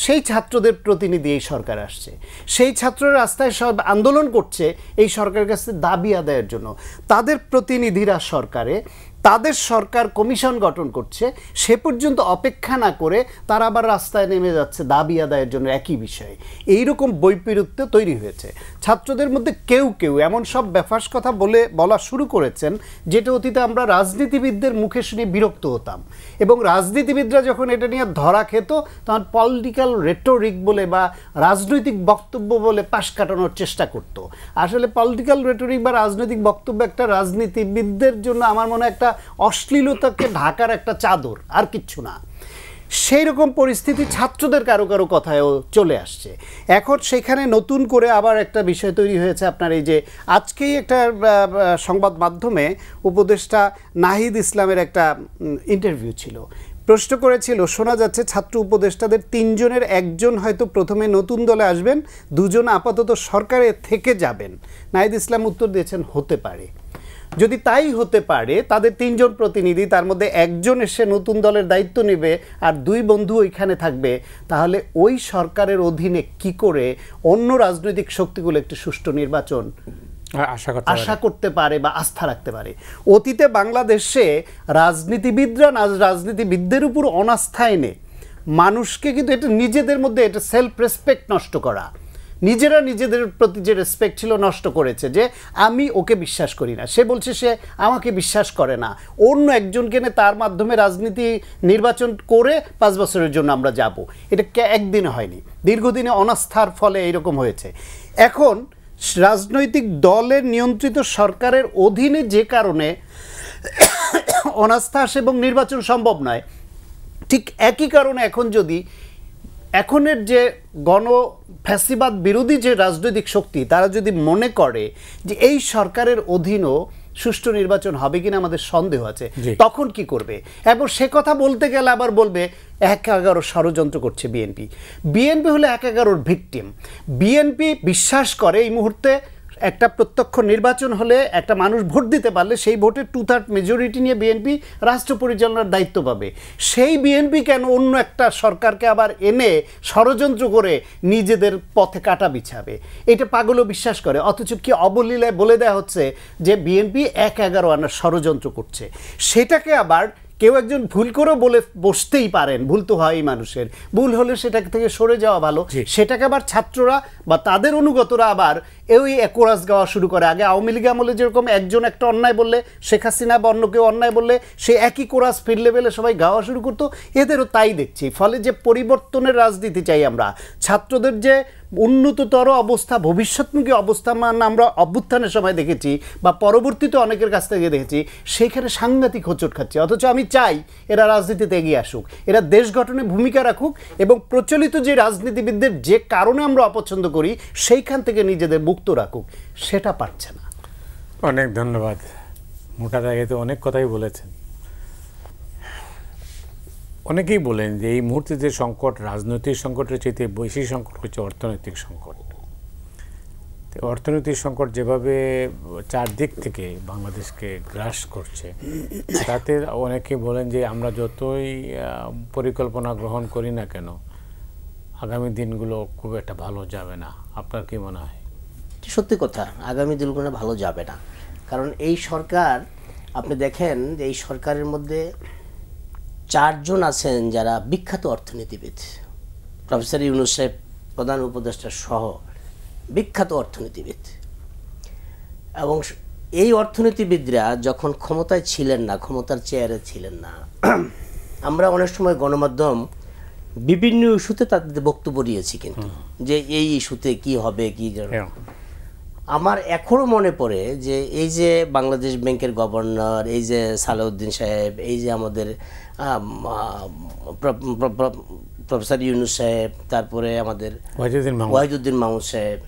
সেই ছাত্রদের প্রতিনিধি এই সরকার আসছে, সেই ছাত্ররা রাস্তায় সব আন্দোলন করছে এই সরকারের কাছে দাবি আদায়ের জন্য। তাদের প্রতিনিধিরা সরকারে, তাদের সরকার কমিশন গঠন করছে, সে পর্যন্ত অপেক্ষা না করে তারা আবার রাস্তায় নেমে যাচ্ছে দাবি আদায়ের জন্য একই বিষয়ে। এইরকম বৈপরীত্য তৈরি হয়েছে। ছাত্রদের মধ্যে কেউ কেউ এমন সব ব্যাপার কথা বলা শুরু করেছেন যেটা অতীতে আমরা রাজনীতিবিদদের মুখে শুনে বিরক্ত হতাম, এবং রাজনীতিবিদরা যখন এটা নিয়ে ধরা খেত তখন পলিটিক্যাল রেটোরিক বলে বা রাজনৈতিক বক্তব্য বলে পাশ কাটানোর চেষ্টা করত। আসলে পলিটিক্যাল রেটোরিক বা রাজনৈতিক বক্তব্য একটা রাজনীতিবিদদের জন্য আমার মনে হয় একটা অশ্লীলতাকে ঢাকার একটা চাদর, আর কিচ্ছু না। সেই রকম পরিস্থিতি ছাত্রদের কারো কারো কথায়ও চলে আসছে। এখন সেখানে নতুন করে আবার একটা বিষয় তৈরি হয়েছে। আপনার এই যে আজকেই একটা সংবাদ মাধ্যমে উপদেষ্টা নাহিদ ইসলামের একটা ইন্টারভিউ ছিল, প্রশ্ন করেছিল, শোনা যাচ্ছে ছাত্র উপদেষ্টাদের 3 জনের 1 জন হয়তো প্রথমে নতুন দলে আসবেন, 2 জন আপাতত সরকারে থেকে যাবেন। নাহিদ ইসলাম উত্তর দিয়েছেন, হতে পারে। যদি তাই হতে পারে, তাদের 3 জন প্রতিনিধি, তার মধ্যে 1 জন এসে নতুন দলের দায়িত্ব নেবে আর 2 বন্ধু ওইখানে থাকবে, তাহলে ওই সরকারের অধীনে কি করে অন্য রাজনৈতিক শক্তিগুলো একটি সুষ্ঠু নির্বাচন আশা করতে পারে বা আস্থা রাখতে পারে? অতীতে বাংলাদেশে রাজনীতিবিদদের উপর অনাস্থা এনে মানুষকে কিন্তু এটা নিজেদের মধ্যে এটা সেলফ রেসপেক্ট নষ্ট করা, নিজেরা নিজেদের প্রতি যে রেসপেক্ট ছিল নষ্ট করেছে। যে আমি ওকে বিশ্বাস করি না, সে বলছে সে আমাকে বিশ্বাস করে না, অন্য একজনকে এনে তার মাধ্যমে রাজনীতি নির্বাচন করে 5 বছরের জন্য আমরা যাব। এটা একদিনে হয়নি, দীর্ঘদিনে অনাস্থার ফলে এইরকম হয়েছে। এখন রাজনৈতিক দলের নিয়ন্ত্রিত সরকারের অধীনে যে কারণে অনাস্থা আসে এবং নির্বাচন সম্ভব নয়, ঠিক একই কারণে এখন যদি এখনের যে ফ্যাসিবাদ বিরোধী যে রাজনৈতিক শক্তি তারা যদি মনে করে যে এই সরকারের অধীনও সুষ্ঠু নির্বাচন হবে কিনা আমাদের সন্দেহ আছে, তখন কি করবে? এবং সে কথা বলতে গেলে আবার বলবে 1/11 ষড়যন্ত্র করছে বিএনপি হলো 1/11 ভিকটিম। বিএনপি বিশ্বাস করে এই মুহূর্তে একটা প্রত্যক্ষ নির্বাচন হলে একটা মানুষ ভোট দিতে পারলে সেই ভোটের 2/3 মেজরিটি নিয়ে বিএনপি রাষ্ট্র পরিচালনার দায়িত্ব পাবে। সেই বিএনপি কেন অন্য একটা সরকারকে আবার এনে ষড়যন্ত্র করে নিজেদের পথে কাটা বিছাবে? এটা পাগলও বিশ্বাস করে। অথচ কি অবলীলায় বলে দেওয়া হচ্ছে যে বিএনপি 1/11 আনার ষড়যন্ত্র করছে। সেটাকে আবার কেউ একজন ভুল করেও বলে বসতেই পারেন, ভুল তো হয়ই মানুষের, ভুল হলে সেটা থেকে সরে যাওয়া ভালো। সেটাকে আবার ছাত্ররা বা তাদের অনুগতরা আবার এই একরাজ গাওয়া শুরু করে। আগে আওয়ামী লীগ আমলে যেরকম একজন একটা অন্যায় বললে, শেখ হাসিনা বা অন্য কেউ অন্যায় বললে সে একই কোরাস ফিল লেভেলে সবাই গাওয়া শুরু করতো, এদেরও তাই দেখছি। ফলে যে পরিবর্তনের রাজনীতি চাই আমরা, ছাত্রদের যে উন্নততর অবস্থা, ভবিষ্যৎমুখী অবস্থা আমরা অভ্যুত্থানের সময় দেখেছি বা পরবর্তীতে অনেকের কাছ থেকে দেখেছি, সেইখানে সাংঘাতিক হোঁচট খাচ্ছে। অথচ আমি চাই এরা রাজনীতিতে এগিয়ে আসুক, এরা দেশ গঠনে ভূমিকা রাখুক এবং প্রচলিত যে রাজনীতিবিদদের যে কারণে আমরা অপছন্দ করি সেইখান থেকে নিজেদের মুক্ত রাখুক, সেটা পারছে না। অনেক ধন্যবাদ। মোটা দাগে তো অনেক কথাই বলেছেন। অনেকেই বলেন যে এই মুহূর্তে যে সংকট, রাজনৈতিক সংকটের চাইতে বেশি সংকট হচ্ছে অর্থনৈতিক সংকট। অর্থনৈতিক সংকট যেভাবে চারদিক থেকে বাংলাদেশকে গ্রাস করছে, তাতে অনেকে বলেন যে আমরা যতই পরিকল্পনা গ্রহণ করি না কেন আগামী দিনগুলো খুব একটা ভালো যাবে না। আপনার কি মনে হয়? সত্যি কথা, আগামী দিনগুলো ভালো যাবে না। কারণ এই সরকার, আপনি দেখেন যে এই সরকারের মধ্যে 4 জন আছেন যারা বিখ্যাত অর্থনীতিবিদ। প্রফেসর ইউনূস সাহেব প্রধান উপদেষ্টা সহ বিখ্যাত অর্থনীতিবিদ, এবং এই অর্থনীতিবিদরা যখন ক্ষমতায় ছিলেন না, ক্ষমতার চেয়ারে ছিলেন না, আমরা অনেক সময় গণমাধ্যম বিভিন্ন ইস্যুতে তাদের বক্তব্য দিয়েছি, কিন্তু যে এই ইস্যুতে কি হবে কি। আমার এখনও মনে পড়ে যে এই যে বাংলাদেশ ব্যাংকের গভর্নর, এই যে সালাউদ্দিন সাহেব, এই যে আমাদের প্রফেসর ইউনুস সাহেব, তারপরে আমাদের ওয়াহিদুদ্দিন মাহমুদ সাহেব,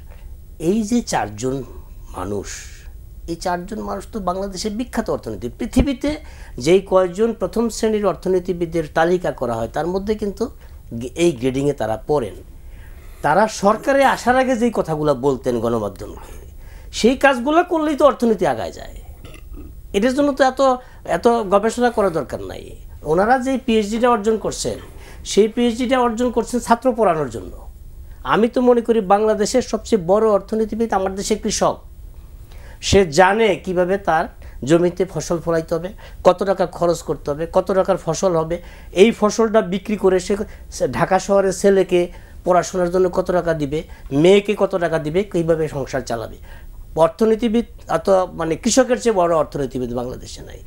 এই যে চারজন মানুষ, এই চারজন মানুষ তো বাংলাদেশের বিখ্যাত অর্থনীতি। পৃথিবীতে যেই কয়েকজন প্রথম শ্রেণীর অর্থনীতিবিদের তালিকা করা হয় তার মধ্যে কিন্তু এই গ্রেডিংয়ে তারা পড়েন। তারা সরকারে আসার আগে যেই কথাগুলো বলতেন গণমাধ্যমকে, সেই কাজগুলো করলেই তো অর্থনীতি আগায় যায়। এটার জন্য তো এত গবেষণা করা দরকার নাই। ওনারা যে পিএইচডিটা অর্জন করছেন, সেই পিএইচডিটা অর্জন করছেন ছাত্র পড়ানোর জন্য। আমি তো মনে করি বাংলাদেশের সবচেয়ে বড় অর্থনীতিবিদ আমার দেশের কৃষক। সে জানে কিভাবে তার জমিতে ফসল ফলাইতে হবে, কত টাকা খরচ করতে হবে, কত টাকার ফসল হবে, এই ফসলটা বিক্রি করে সে ঢাকা শহরের ছেলেকে পড়াশোনার জন্য কত টাকা দিবে, মেয়েকে কত টাকা দিবে, কীভাবে সংসার চালাবে। অর্থনীতিবিদ এত মানে কৃষকের চেয়ে বড় অর্থনীতিবিদ বাংলাদেশে নাই।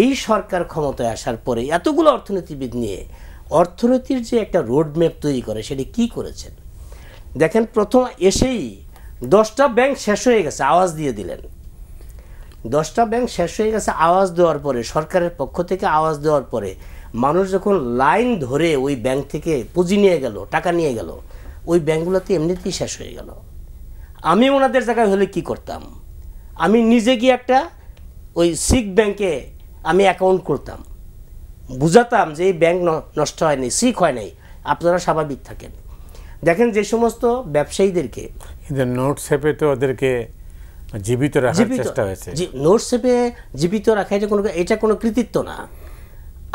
এই সরকার ক্ষমতায় আসার পরে এতগুলো অর্থনীতিবিদ নিয়ে অর্থনীতির যে একটা রোডম্যাপ তৈরি করে, সেটি কি করেছেন দেখেন। প্রথম এসেই 10টা ব্যাংক শেষ হয়ে গেছে, আওয়াজ দিয়ে দিলেন। 10টা ব্যাংক শেষ হয়ে গেছে আওয়াজ দেওয়ার পরে, সরকারের পক্ষ থেকে আওয়াজ দেওয়ার পরে মানুষ যখন লাইন ধরে ওই ব্যাংক থেকে পুঁজি নিয়ে গেল, টাকা নিয়ে গেল, ওই ব্যাংকগুলোতে এমনিতেই শেষ হয়ে গেল। আমি ওনাদের জায়গায় হলে কি করতাম, আমি নিজে গিয়ে একটা ওই সিক ব্যাংকে আমি অ্যাকাউন্ট করতাম, বুঝাতাম যে এই ব্যাংক নষ্ট হয়নি, সিক হয় নাই, আপনারা স্বাভাবিক থাকেন। দেখেন যে সমস্ত ব্যবসায়ীদেরকে নোট শেপে তো ওদেরকে জীবিত রাখার চেষ্টা হয়েছে। নোট শেপে জীবিত রাখা এটা কোনো কৃতিত্ব না।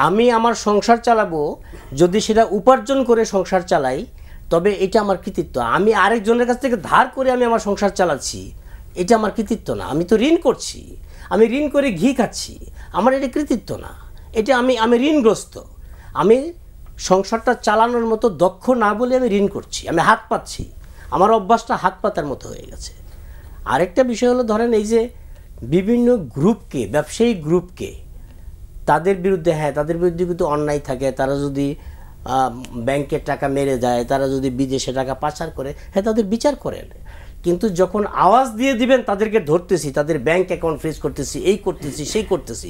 আমি আমার সংসার চালাবো, যদি সেটা উপার্জন করে সংসার চালাই তবে এটা আমার কৃতিত্ব। আমি আরেকজনের কাছ থেকে ধার করে আমি আমার সংসার চালাচ্ছি, এটা আমার কৃতিত্ব না। আমি তো ঋণ করছি, আমি ঋণ করে ঘি খাচ্ছি, আমার এটা কৃতিত্ব না। এটা আমি ঋণগ্রস্ত। আমি সংসারটা চালানোর মতো দক্ষ না বলে আমি ঋণ করছি, আমি হাত পাচ্ছি, আমার অভ্যাসটা হাত পাতার মতো হয়ে গেছে। আরেকটা বিষয় হলো, ধরেন এই যে বিভিন্ন গ্রুপকে, ব্যবসায়ী গ্রুপকে, তাদের বিরুদ্ধে তাদের বিরুদ্ধে কিন্তু অন্যায় থাকে, তারা যদি ব্যাংকের টাকা মেরে দেয়, তারা যদি বিদেশে টাকা পাচার করে, তাদের বিচার করেন। কিন্তু যখন আওয়াজ দিয়ে দিবেন তাদেরকে ধরতেছি, তাদের ব্যাংক অ্যাকাউন্ট ফ্রিজ করতেছি, এই করতেছি সেই করতেছি,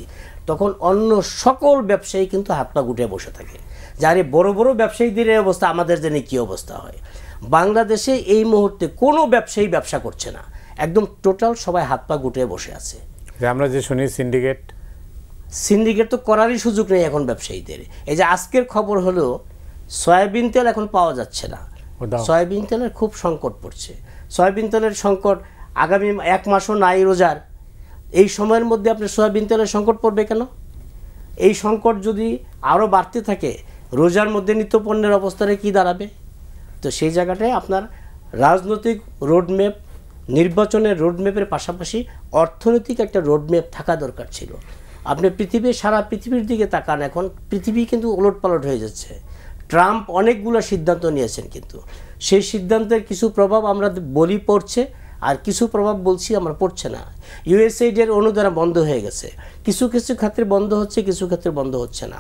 তখন অন্য সকল ব্যবসায়ী কিন্তু হাত পা গুটিয়ে বসে থাকে। যারে বড় বড় ব্যবসায়ীদের এই অবস্থা, আমাদের জানি কী অবস্থা হয়। বাংলাদেশে এই মুহূর্তে কোনো ব্যবসায়ী ব্যবসা করছে না, একদম টোটাল সবাই হাত পা গুটিয়ে বসে আছে। আমরা যে শুনি সিন্ডিকেট তো করারই সুযোগ নেই এখন ব্যবসায়ীদের। এই যে আজকের খবর হলো সয়াবিন তেল এখন পাওয়া যাচ্ছে না, সয়াবিন তেলের খুব সংকট পড়ছে। সয়াবিন তেলের সংকট আগামী 1 মাসও নাই রোজার, এই সময়ের মধ্যে আপনার সয়াবিন তেলের সংকট পড়বে কেন? এই সংকট যদি আরও বাড়তে থাকে, রোজার মধ্যে নিত্যপণ্যের অবস্থাটা কি দাঁড়াবে? তো সেই জায়গাটায় আপনার রাজনৈতিক রোডম্যাপ, নির্বাচনের রোডম্যাপের পাশাপাশি অর্থনৈতিক একটা রোডম্যাপ থাকা দরকার ছিল। আপনি সারা পৃথিবীর দিকে তাকান, এখন পৃথিবী কিন্তু ওলটপালট হয়ে যাচ্ছে। ট্রাম্প অনেকগুলো সিদ্ধান্ত নিয়েছেন, কিন্তু সেই সিদ্ধান্তের কিছু প্রভাব আমরা বলি পড়ছে, আর কিছু প্রভাব বলছি আমরা পড়ছে না। ইউএসএইডের অনুদান বন্ধ হয়ে গেছে, কিছু কিছু ক্ষেত্রে বন্ধ হচ্ছে, কিছু ক্ষেত্রে বন্ধ হচ্ছে না।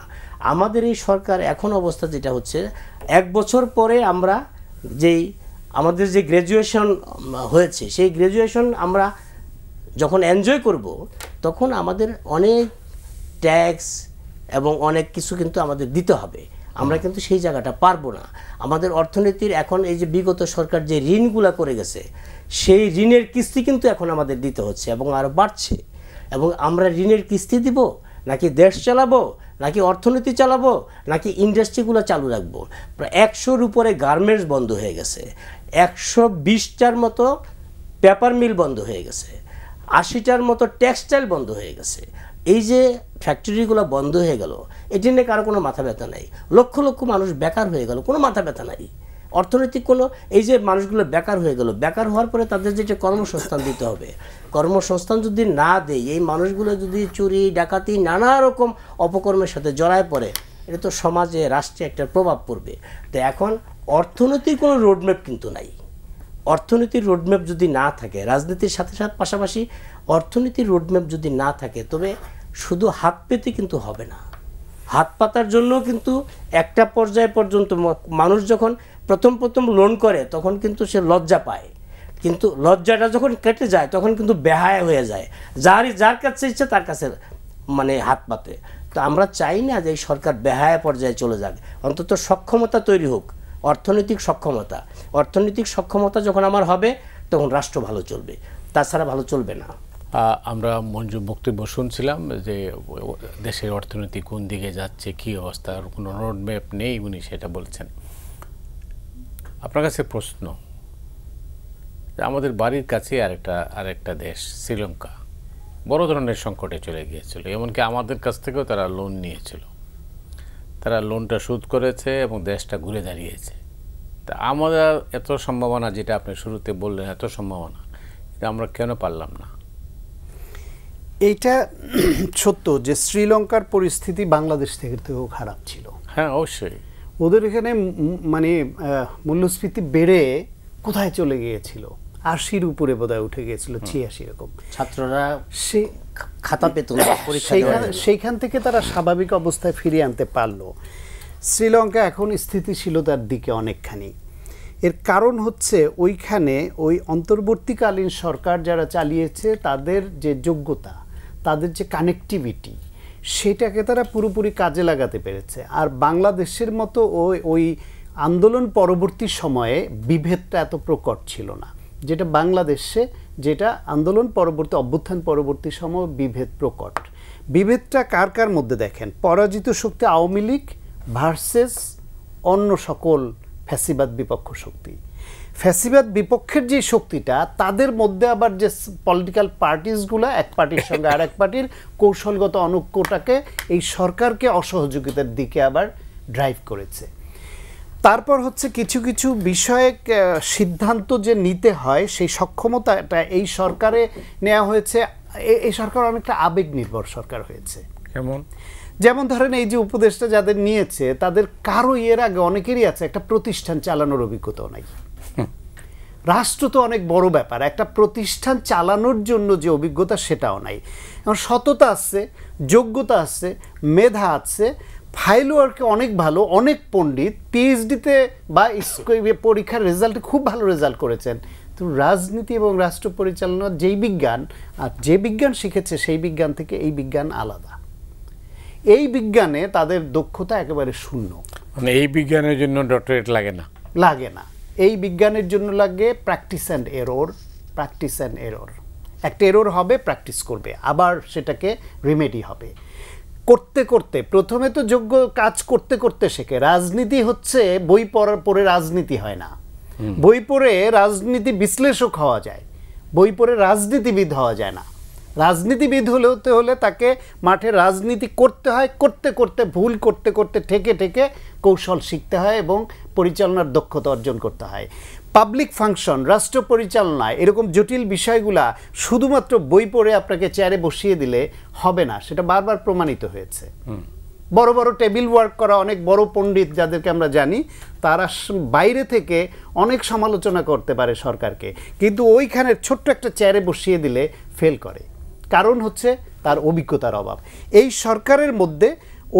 আমাদের এই সরকার এখন অবস্থা যেটা হচ্ছে, 1 বছর পরে আমরা আমাদের যে গ্র্যাজুয়েশন হয়েছে, সেই গ্র্যাজুয়েশন আমরা যখন এনজয় করব, তখন আমাদের অনেক ট্যাক্স এবং অনেক কিছু কিন্তু আমাদের দিতে হবে। আমরা কিন্তু সেই জায়গাটা পারবো না। আমাদের অর্থনীতির এখন এই যে বিগত সরকার যে ঋণগুলা করে গেছে, সেই ঋণের কিস্তি কিন্তু এখন আমাদের দিতে হচ্ছে এবং আরও বাড়ছে। এবং আমরা ঋণের কিস্তি দিব, নাকি দেশ চালাবো, নাকি অর্থনীতি চালাবো, নাকি ইন্ডাস্ট্রিগুলো চালু রাখবো? প্রায় 100-র উপরে গার্মেন্টস বন্ধ হয়ে গেছে, 120টার মতো পেপার মিল বন্ধ হয়ে গেছে, 80টার মতো টেক্সটাইল বন্ধ হয়ে গেছে। এই যে ফ্যাক্টরিগুলো বন্ধ হয়ে গেল, এটি নিয়ে কারো কোনো মাথা ব্যথা নাই। লক্ষ লক্ষ মানুষ বেকার হয়ে গেল, কোনো মাথা ব্যথা নাই। অর্থনৈতিক কোনো, এই যে মানুষগুলো বেকার হয়ে গেল, বেকার হওয়ার পরে তাদের যেটা কর্মসংস্থান দিতে হবে, কর্মসংস্থান যদি না দেয়, এই মানুষগুলো যদি চুরি ডাকাতি নানা রকম অপকর্মের সাথে জড়ায় পড়ে, এটা তো সমাজে রাষ্ট্রে একটা প্রভাব পড়বে। তো এখন অর্থনৈতিক কোনো রোডম্যাপ কিন্তু নাই। অর্থনীতির রোডম্যাপ যদি না থাকে, রাজনীতির সাথে সাথে পাশাপাশি অর্থনীতির রোডম্যাপ যদি না থাকে, তবে শুধু হাত পেতে কিন্তু হবে না। হাত পাতার জন্য কিন্তু একটা পর্যায় পর্যন্ত মানুষ যখন প্রথম লোন করে তখন কিন্তু সে লজ্জা পায়, কিন্তু লজ্জাটা যখন কেটে যায় তখন কিন্তু বেহায়া হয়ে যায়, যার কাছে ইচ্ছে তার কাছে মানে হাত পাতে। তো আমরা চাই না যে এই সরকার বেহায়া পর্যায়ে চলে যাক, অন্তত সক্ষমতা তৈরি হোক, অর্থনৈতিক সক্ষমতা যখন আমার হবে তখন রাষ্ট্র ভালো চলবে, তাছাড়া ভালো চলবে না। আমরা মঞ্জু বক্তব্য শুনছিলাম যে দেশের অর্থনীতি কোন দিকে যাচ্ছে, কী অবস্থা, কোনো রোডম্যাপ নেই, উনি সেটা বলছেন। আপনার কাছে প্রশ্ন, আমাদের বাড়ির কাছে আরেকটা দেশ শ্রীলঙ্কা বড় ধরনের সংকটে চলে গিয়েছিল, এমনকি আমাদের কাছ থেকেও তারা লোন নিয়েছিল, তারা লোনটা শোধ করেছে এবং দেশটা ঘুরে দাঁড়িয়েছে। তা আমরা এত সম্ভাবনা, যেটা আপনি শুরুতে বললেন এত সম্ভাবনা, এটা আমরা কেন পারলাম না? এইটা সত্য যে শ্রীলঙ্কার পরিস্থিতি বাংলাদেশ থেকেও খারাপ ছিল। হ্যাঁ, অবশ্যই। ওদের এখানে মানে মূল্যস্ফীতি বেড়ে কোথায় চলে গিয়েছিল, 80-র উপরে বোধহয় উঠে গিয়েছিল, 86 এরকম। ছাত্ররা সে খাতা পেত না, সেইখান থেকে তারা স্বাভাবিক অবস্থায় ফিরিয়ে আনতে পারলো। শ্রীলঙ্কা এখন স্থিতিশীলতার দিকে অনেকখানি। এর কারণ হচ্ছে ওইখানে ওই অন্তর্বর্তীকালীন সরকার যারা চালিয়েছে তাদের যে যোগ্যতা, তাদের যে কানেক্টিভিটি, সেটাকে তারা পুরোপুরি কাজে লাগাতে পেরেছে। আর বাংলাদেশের মতো ওই আন্দোলন পরবর্তী সময়ে বিভেদটা এত প্রকট ছিল না, যেটা বাংলাদেশে, যেটা আন্দোলন পরবর্তী অভ্যুত্থান পরবর্তী সময় বিভেদ প্রকট। বিভেদটা কার মধ্যে দেখেন, পরাজিত শক্তি আওয়ামী লীগ ভার্সেস অন্য সকল ফ্যাসিবাদ বিপক্ষ শক্তি। ফ্যাসিবাদ বিপক্ষের যে শক্তিটা, তাদের মধ্যে আবার যে পলিটিক্যাল পার্টিসগুলো এক পার্টির সঙ্গে আর এক পার্টির কৌশলগত অনৈক্যটাকে এই সরকারকে অসহযোগিতার দিকে আবার ড্রাইভ করেছে। তারপর হচ্ছে কিছু কিছু বিষয়ে সিদ্ধান্ত যে নিতে হয়, সেই সক্ষমতাটা এই সরকারে নেওয়া হয়েছে। এই সরকার অনেকটা আবেগ নির্ভর সরকার হয়েছে। যেমন ধরেন এই যে উপদেষ্টা যাদের নিয়েছে, তাদের কারো এর আগে অনেকেরই আছে একটা প্রতিষ্ঠান চালানোর অভিজ্ঞতাও নাই। রাষ্ট্র তো অনেক বড় ব্যাপার, একটা প্রতিষ্ঠান চালানোর জন্য যে অভিজ্ঞতা সেটাও নাই। এখন সততা আছে, যোগ্যতা আছে, মেধা আছে, ফাইল ওয়ার্কে অনেক ভালো, অনেক পণ্ডিত, পিএইচডিতে বা পরীক্ষার রেজাল্টে খুব ভালো রেজাল্ট করেছেন। তো রাজনীতি এবং রাষ্ট্র পরিচালনার যেই বিজ্ঞান, আর যে বিজ্ঞান শিখেছে সেই বিজ্ঞান থেকে এই বিজ্ঞান আলাদা। এই বিজ্ঞানে তাদের দক্ষতা একেবারে শূন্য। মানে এই বিজ্ঞানের জন্য ডক্টরেট লাগে না। এই বিজ্ঞানের জন্য লাগে প্র্যাকটিস অ্যান্ড এরর। একটা এরর হবে, প্র্যাকটিস করবে, আবার সেটাকে রিমেডি হবে, করতে করতে। প্রথমে তো যোগ্য কাজ করতে করতে শেখে। রাজনীতি হচ্ছে বই পড়ে রাজনীতি হয় না। বই পড়ে রাজনীতি বিশ্লেষক হওয়া যায়, বই পড়ে রাজনীতিবিদ হওয়া যায় না। রাজনীতিবিদ হলে তাকে মাঠে রাজনীতি করতে হয়, করতে করতে ভুল করতে করতে ঠেকে কৌশল শিখতে হয় এবং পরিচালনার দক্ষতা অর্জন করতে হয়। পাবলিক ফাংশন, রাষ্ট্র পরিচালনায় এরকম জটিল বিষয়গুলা শুধুমাত্র বই পড়ে আপনাকে চেয়ারে বসিয়ে দিলে হবে না, সেটা বারবার প্রমাণিত হয়েছে। বড় বড় টেবিল ওয়ার্ক করা অনেক বড় পণ্ডিত যাদেরকে আমরা জানি, তারা বাইরে থেকে অনেক সমালোচনা করতে পারে সরকারকে, কিন্তু ওইখানে ছোট্ট একটা চেয়ারে বসিয়ে দিলে ফেল করে। কারণ হচ্ছে তার অভিজ্ঞতার অভাব। এই সরকারের মধ্যে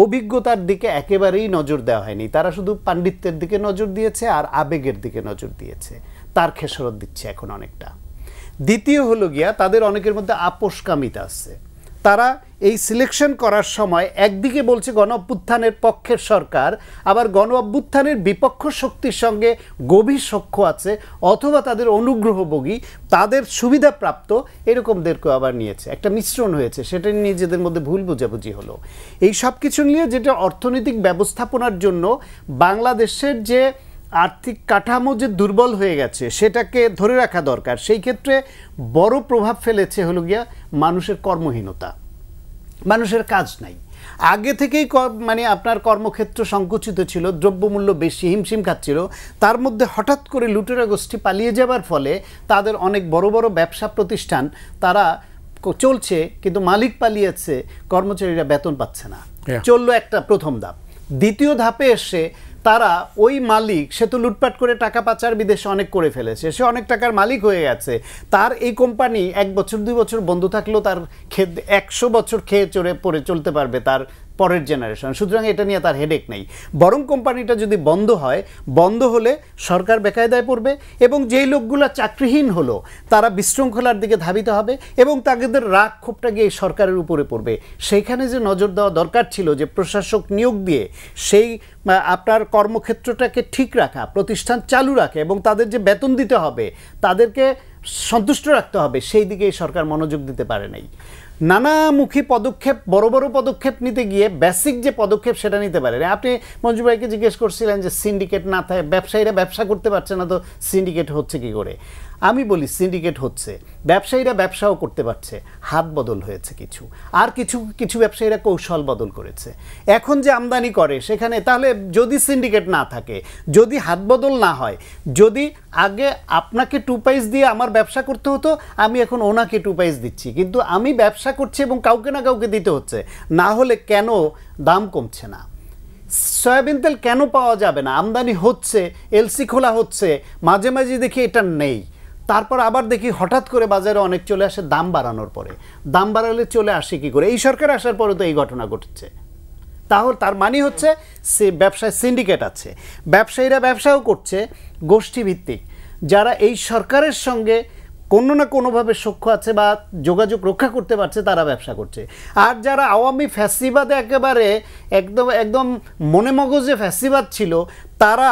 অভিজ্ঞতার দিকে একেবারেই নজর দেওয়া হয়নি, তারা শুধু পাণ্ডিত্যের দিকে নজর দিয়েছে আর আবেগের দিকে নজর দিয়েছে। তার খেসারত দিচ্ছে এখন অনেকটা। দ্বিতীয় হলো গিয়া, তাদের অনেকের মধ্যে আপোষকামিতা আছে। তারা এই সিলেকশন করার সময় একদিকে বলছে গণ অভ্যুত্থানের পক্ষের সরকার, আবার গণ অভ্যুত্থানের বিপক্ষ শক্তির সঙ্গে গভীর সখ্য আছে, অথবা তাদের অনুগ্রহভোগী, তাদের সুবিধাপ্রাপ্ত, এরকমদেরকেও আবার নিয়েছে। একটা মিশ্রণ হয়েছে, সেটা নিজেদের মধ্যে ভুল বোঝাবুঝি হলো। এই সব কিছু নিয়ে যেটা অর্থনৈতিক ব্যবস্থাপনার জন্য বাংলাদেশের যে আর্থিক কাঠামো যে দুর্বল হয়ে গেছে, সেটাকে ধরে রাখা দরকার। সেই ক্ষেত্রে বড় প্রভাব ফেলেছে হলো গিয়া মানুষের কর্মহীনতা, মানুষের কাজ নাই। আগে থেকেই মানে আপনার কর্মক্ষেত্র সংকুচিত ছিল, দ্রব্যমূল্য বেশি, হিমশিম খাচ্ছিল। তার মধ্যে হঠাৎ করে লুটেরা গোষ্ঠী পালিয়ে যাবার ফলে তাদের অনেক বড় বড় ব্যবসা প্রতিষ্ঠান তারা চলছে, কিন্তু মালিক পালিয়েছে, কর্মচারীরা বেতন পাচ্ছে না। চললো একটা প্রথম ধাপ। দ্বিতীয় ধাপে এসে তারা ওই মালিক, সে তো লুটপাট করে টাকা পাচার বিদেশে অনেক করে ফেলেছে, সে অনেক টাকার মালিক হয়ে গেছে, তার এই কোম্পানি 1 বছর 2 বছর বন্ধ থাকলেও তার 100 বছর খেয়ে চড়ে পড়ে চলতে পারবে তার পরের জেনারেশন। সুতরাং এটা নিয়ে তার হেডেক নেই। বরং কোম্পানিটা যদি বন্ধ হয়, বন্ধ হলে সরকার বেকায়দায় পড়বে এবং যেই লোকগুলো চাকরিহীন হলো তারা বিশৃঙ্খলার দিকে ধাবিত হবে এবং তাদের রাগ ক্ষোভটা গিয়ে সরকারের উপরে পড়বে। সেইখানে যে নজর দেওয়া দরকার ছিল, যে প্রশাসক নিয়োগ দিয়ে সেই আপনার কর্মক্ষেত্রটাকে ঠিক রাখা, প্রতিষ্ঠান চালু রাখা এবং তাদের যে বেতন দিতে হবে, তাদেরকে সন্তুষ্ট রাখতে হবে, সেই দিকে সরকার মনোযোগ দিতে পারে নাই। নানামুখী পদক্ষেপ, বড় বড় পদক্ষেপ নিতে গিয়ে বেসিক যে পদক্ষেপ সেটা নিতে পারে। আপনি মঞ্জু ভাইকে জিজ্ঞেস করছিলেন যে সিন্ডিকেট না থাকে, ব্যবসায়ীরা ব্যবসা করতে পারছে না, তো সিন্ডিকেট হচ্ছে কি করে? আমি বলি সিন্ডিকেট হচ্ছে, ব্যবসায়ীরা ব্যবসাও করতে পারছে, হাত বদল হয়েছে কিছু, আর কিছু ব্যবসায়ীরা কৌশল বদল করেছে। এখন যে আমদানি করে সেখানে, তাহলে যদি সিন্ডিকেট না থাকে, যদি হাত বদল না হয়, যদি আগে আপনাকে 2 পয়সা দিয়ে আমার ব্যবসা করতে হতো, আমি এখন ওনাকে 2 পয়সা দিচ্ছি, কিন্তু আমি ব্যবসা করছি এবং কাউকে না কাউকে দিতে হচ্ছে, না হলে কেন দাম কমছে না? সয়াবিন তেল কেন পাওয়া যাবে না? আমদানি হচ্ছে, এলসি খোলা হচ্ছে, মাঝে মাঝে দেখি এটা নেই, তারপর আবার দেখি হঠাৎ করে বাজারে অনেক চলে আসে দাম বাড়ানোর পরে। দাম বাড়ালে চলে আসে কি করে? এই সরকার আসার পরে তো এই ঘটনা ঘটছে। তাহলে তার মানে হচ্ছে সে ব্যবসায় সিন্ডিকেট আছে, ব্যবসায়ীরা ব্যবসাও করছে গোষ্ঠীভিত্তিক, যারা এই সরকারের সঙ্গে কোনো না কোনোভাবে সখ্য আছে বা যোগাযোগ রক্ষা করতে পারছে, তারা ব্যবসা করছে। আর যারা আওয়ামী ফ্যাসিবাদে একেবারে একদম মনে মগজে ফ্যাসিবাদ ছিল, তারা